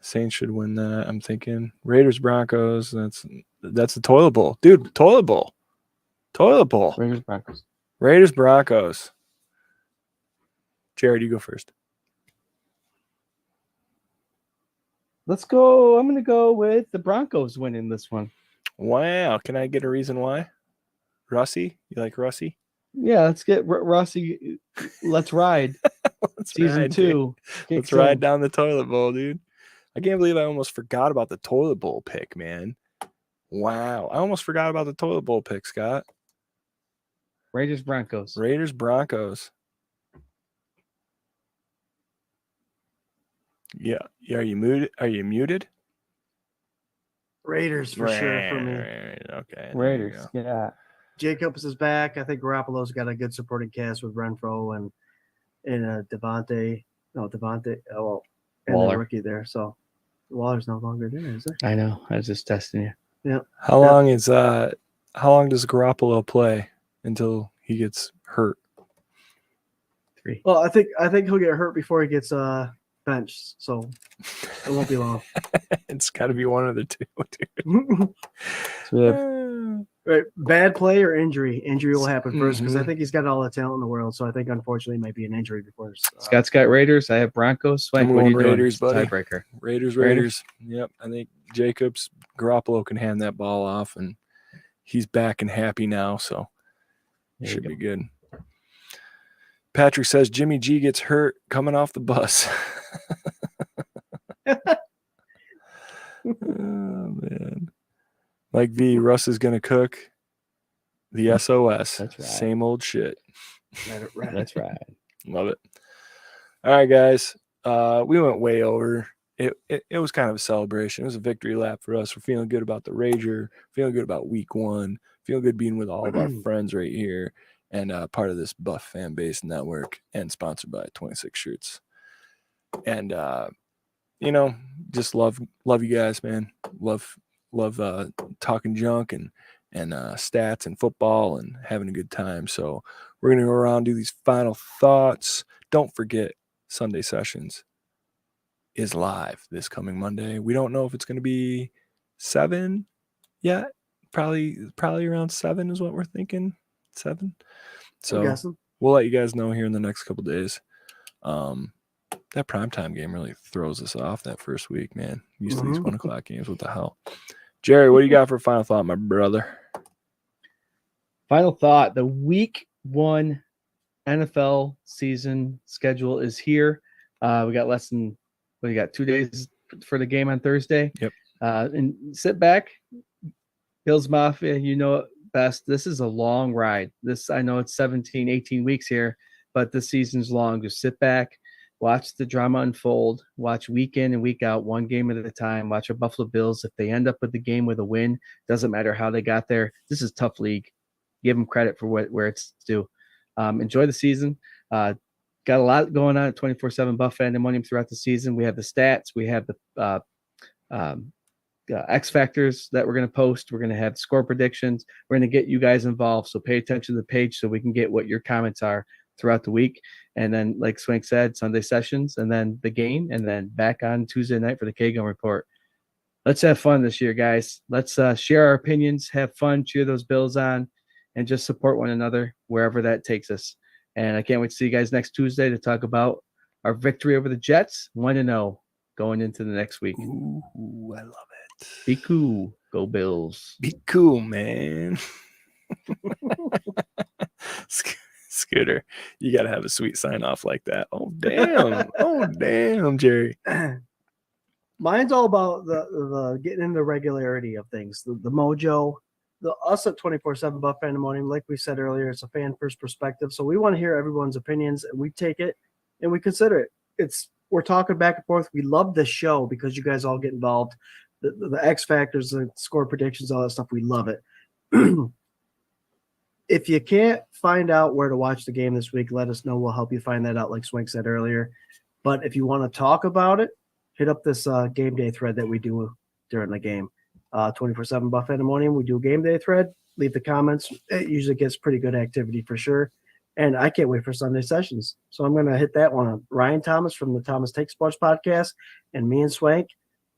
Saints should win that, I'm thinking. Raiders, Broncos, that's the toilet bowl. Dude, toilet bowl. Toilet bowl. Raiders, Broncos. Raiders, Broncos. Jarrod, you go first. Let's go. I'm going to go with the Broncos winning this one. Wow. Can I get a reason why? Russie? You like Russie? Yeah, let's get Rossi. Let's ride. Season 2. Let's ride down the toilet bowl, dude. I can't believe I almost forgot about the toilet bowl pick, man. Wow. I almost forgot about the toilet bowl pick, Scott. Raiders, Broncos. Raiders, Broncos. Yeah. Are you muted? Raiders for sure for me. Okay. Raiders. Yeah. Jacobs is back. I think Garoppolo's got a good supporting cast with Renfro and Devontae. Oh, and Waller. the rookie there. So Waller's no longer there, is there? I know. I was just testing you. Yeah. How long is How long does Garoppolo play until he gets hurt? 3. Well, I think he'll get hurt before he gets benched, so it won't be long. It's got to be one of the two, dude. So we have Right, bad play or injury. Injury will happen first because I Mhm. think he's got all the talent in the world. So I think unfortunately it might be an injury before. Scott's got Raiders. I have Broncos. Swank, I'm what are you going doing? Raiders, buddy. Tiebreaker. Raiders. Yep. I think Garoppolo can hand that ball off, and he's back and happy now, so There you should go. be good. Patrick says Jimmy G gets hurt coming off the bus. Oh, man. Mike V, Russ is going to cook the SOS. That's right. Same old shit. That's right. Love it. All right, guys. We went way over. It was kind of a celebration. It was a victory lap for us. We're feeling good about the Rager, feeling good about week 1, feeling good being with all of our friends right here, and part of this Buff fan base network, and sponsored by 26 Shirts. And just love you guys, man. Love talking junk and stats and football and having a good time. So we're gonna go around and do these final thoughts. Don't forget, Sunday Sessions is live this coming Monday. We don't know if it's gonna be 7 yet. Probably around 7 is what we're thinking. 7. So guessing. we'll let you guys know here in the next couple days. That primetime game really throws us off that first week, man. Used to these 1 o'clock games. What the hell? Jerry, what do you got for a final thought, my brother? Final thought. The week 1 NFL season schedule is here. We got we got 2 days for the game on Thursday. Yep. And sit back. Bills Mafia, you know it best. This is a long ride. I know it's 17, 18 weeks here, but the season's long. Just sit back. Watch the drama unfold. Watch week in and week out, one game at a time. Watch our Buffalo Bills. If they end up with the game with a win, doesn't matter how they got there. This is a tough league. Give them credit for where it's due. Enjoy the season. Got a lot going on at 24/7 Buff Fandemonium throughout the season. We have the stats. We have the X factors that we're going to post. We're going to have score predictions. We're going to get you guys involved. So pay attention to the page so we can get what your comments are throughout the week. And then, like Swank said, Sunday sessions, and then the game, and then back on Tuesday night for the K-Gun Report. Let's have fun this year, guys. Let's share our opinions, have fun, cheer those Bills on, and just support one another wherever that takes us. And I can't wait to see you guys next Tuesday to talk about our victory over the Jets, 1-0 going into the next week. Ooh, I love it. Be cool. Go Bills. Be cool, man. Scooter, you got to have a sweet sign off like that. Oh, damn. Oh, damn, Jerry. Mine's all about the getting into the regularity of things, the mojo. Us at 24/7 Buff Fandemonium, like we said earlier, it's a fan first perspective. So we want to hear everyone's opinions, and we take it and we consider it. We're talking back and forth. We love this show because you guys all get involved. The X factors, the score predictions, all that stuff. We love it. If you can't find out where to watch the game this week, let us know. We'll help you find that out, like Swank said earlier. But if you want to talk about it, hit up this game day thread that we do during the game. 24/7 Buff Fandemonium. We do a game day thread. Leave the comments. It usually gets pretty good activity for sure. And I can't wait for Sunday sessions. So I'm going to hit that one. Ryan Thomas from the Thomas Take Sports podcast and me and Swank.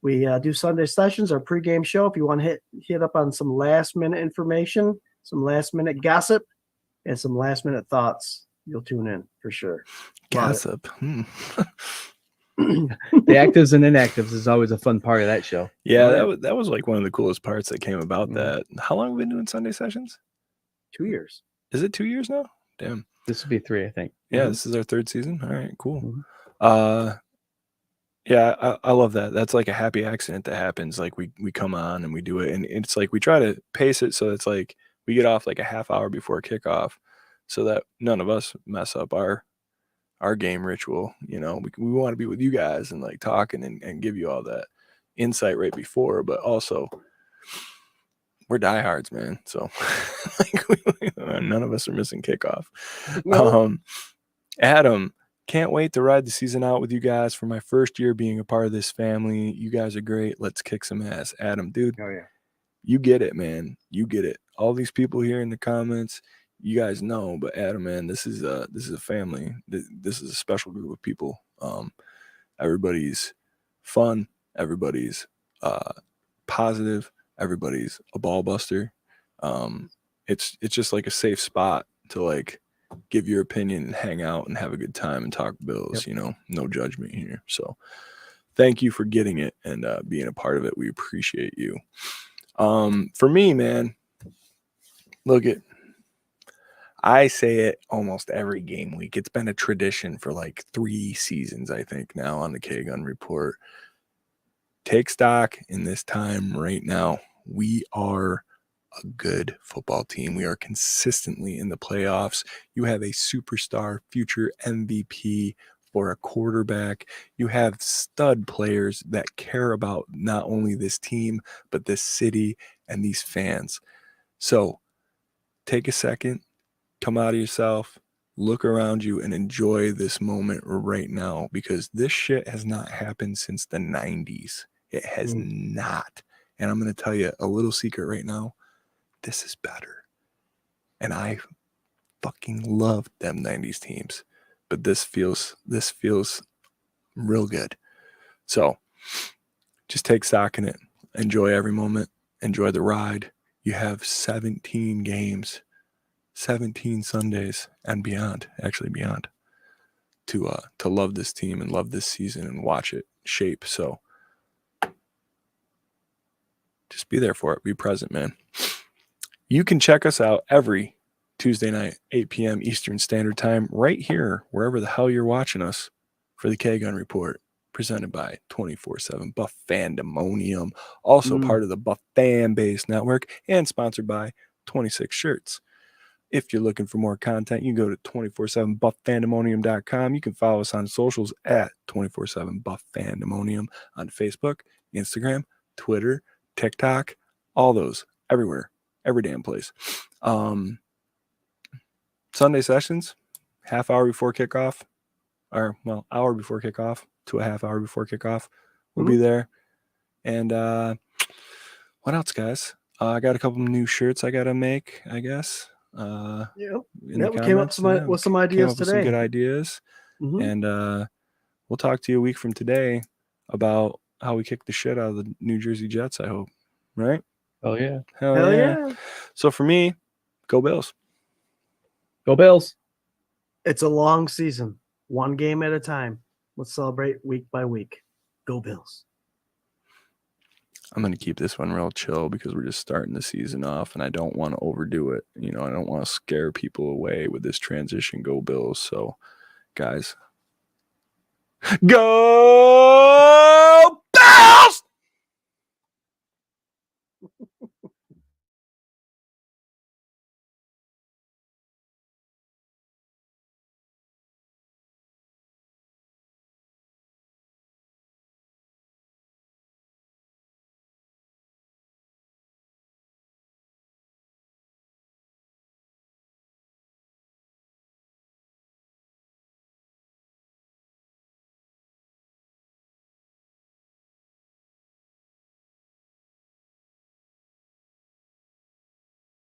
We do Sunday sessions, our pregame show. If you want to hit up on some last minute information, some last minute gossip, and some last minute thoughts, you'll tune in for sure. Gossip. The actives and inactives is always a fun part of that show. Yeah, that was like one of the coolest parts that came about that. How long have we been doing Sunday sessions? 2 years. Is it 2 years now? Damn. This would be 3, I think. Yeah, this is our 3rd season. All right, cool. Mhm. Yeah, I love that. That's like a happy accident that happens. Like we come on and we do it, and it's like we try to pace it so it's like we get off like a half hour before kickoff, so that none of us mess up our game ritual. You know, we want to be with you guys and like talking and give you all that insight right before, but also we're diehards, man. So like none of us are missing kickoff. No. Adam, can't wait to ride the season out with you guys for my first year being a part of this family. You guys are great. Let's kick some ass. Adam, dude, Oh, yeah. you get it, man. You get it. all these people here in the comments, you guys know, but Adam, man, this is a family. This is a special group of people. Everybody's fun. Everybody's positive. Everybody's a ball buster. It's just like a safe spot to like give your opinion and hang out and have a good time and talk Bills. Yep. No judgment here. So thank you for getting it and being a part of it. We appreciate you. For me, man, I say it almost every game week. It's been a tradition for like 3 seasons, I think, now on the K-Gun Report. Take stock in this time right now. We are a good football team. We are consistently in the playoffs. You have a superstar future MVP for a quarterback. You have stud players that care about not only this team, but this city and these fans. So take a second, come out of yourself, look around you, and enjoy this moment right now, because this shit has not happened since the 90s. It has not. And I'm going to tell you a little secret right now. This is better. And I fucking love them 90s teams. But this feels real good. So just take stock in it. Enjoy every moment. Enjoy the ride. You have 17 games, 17 Sundays and beyond, actually beyond, to love this team and love this season and watch it shape. So just be there for it. Be present, man. You can check us out every Tuesday night, 8 p.m. Eastern Standard Time, right here, wherever the hell you're watching us, for the K-Gun Report, presented by 24/7 Buff Fandemonium, also part of the Buff Fan Base Network, and sponsored by 26 Shirts. If you're looking for more content, you can go to 247buffandemonium.com. You can follow us on socials at 247 Buff Fandemonium on Facebook, Instagram, Twitter, TikTok, all those, everywhere, every damn place. Sunday sessions, half hour before kickoff, or hour before kickoff to a half hour before kickoff. We'll be there. And what else, guys? I got a couple of new shirts I got to make, I guess. We came up with some ideas today. Some good ideas. And we'll talk to you a week from today about how we kick the shit out of the New Jersey Jets, I hope. Right? Oh, yeah. Hell yeah. So for me, go Bills. Go Bills. It's a long season, one game at a time. Let's celebrate week by week. Go Bills. I'm going to keep this one real chill because we're just starting the season off and I don't want to overdo it. I don't want to scare people away with this transition. Go Bills. So, guys, go Bills!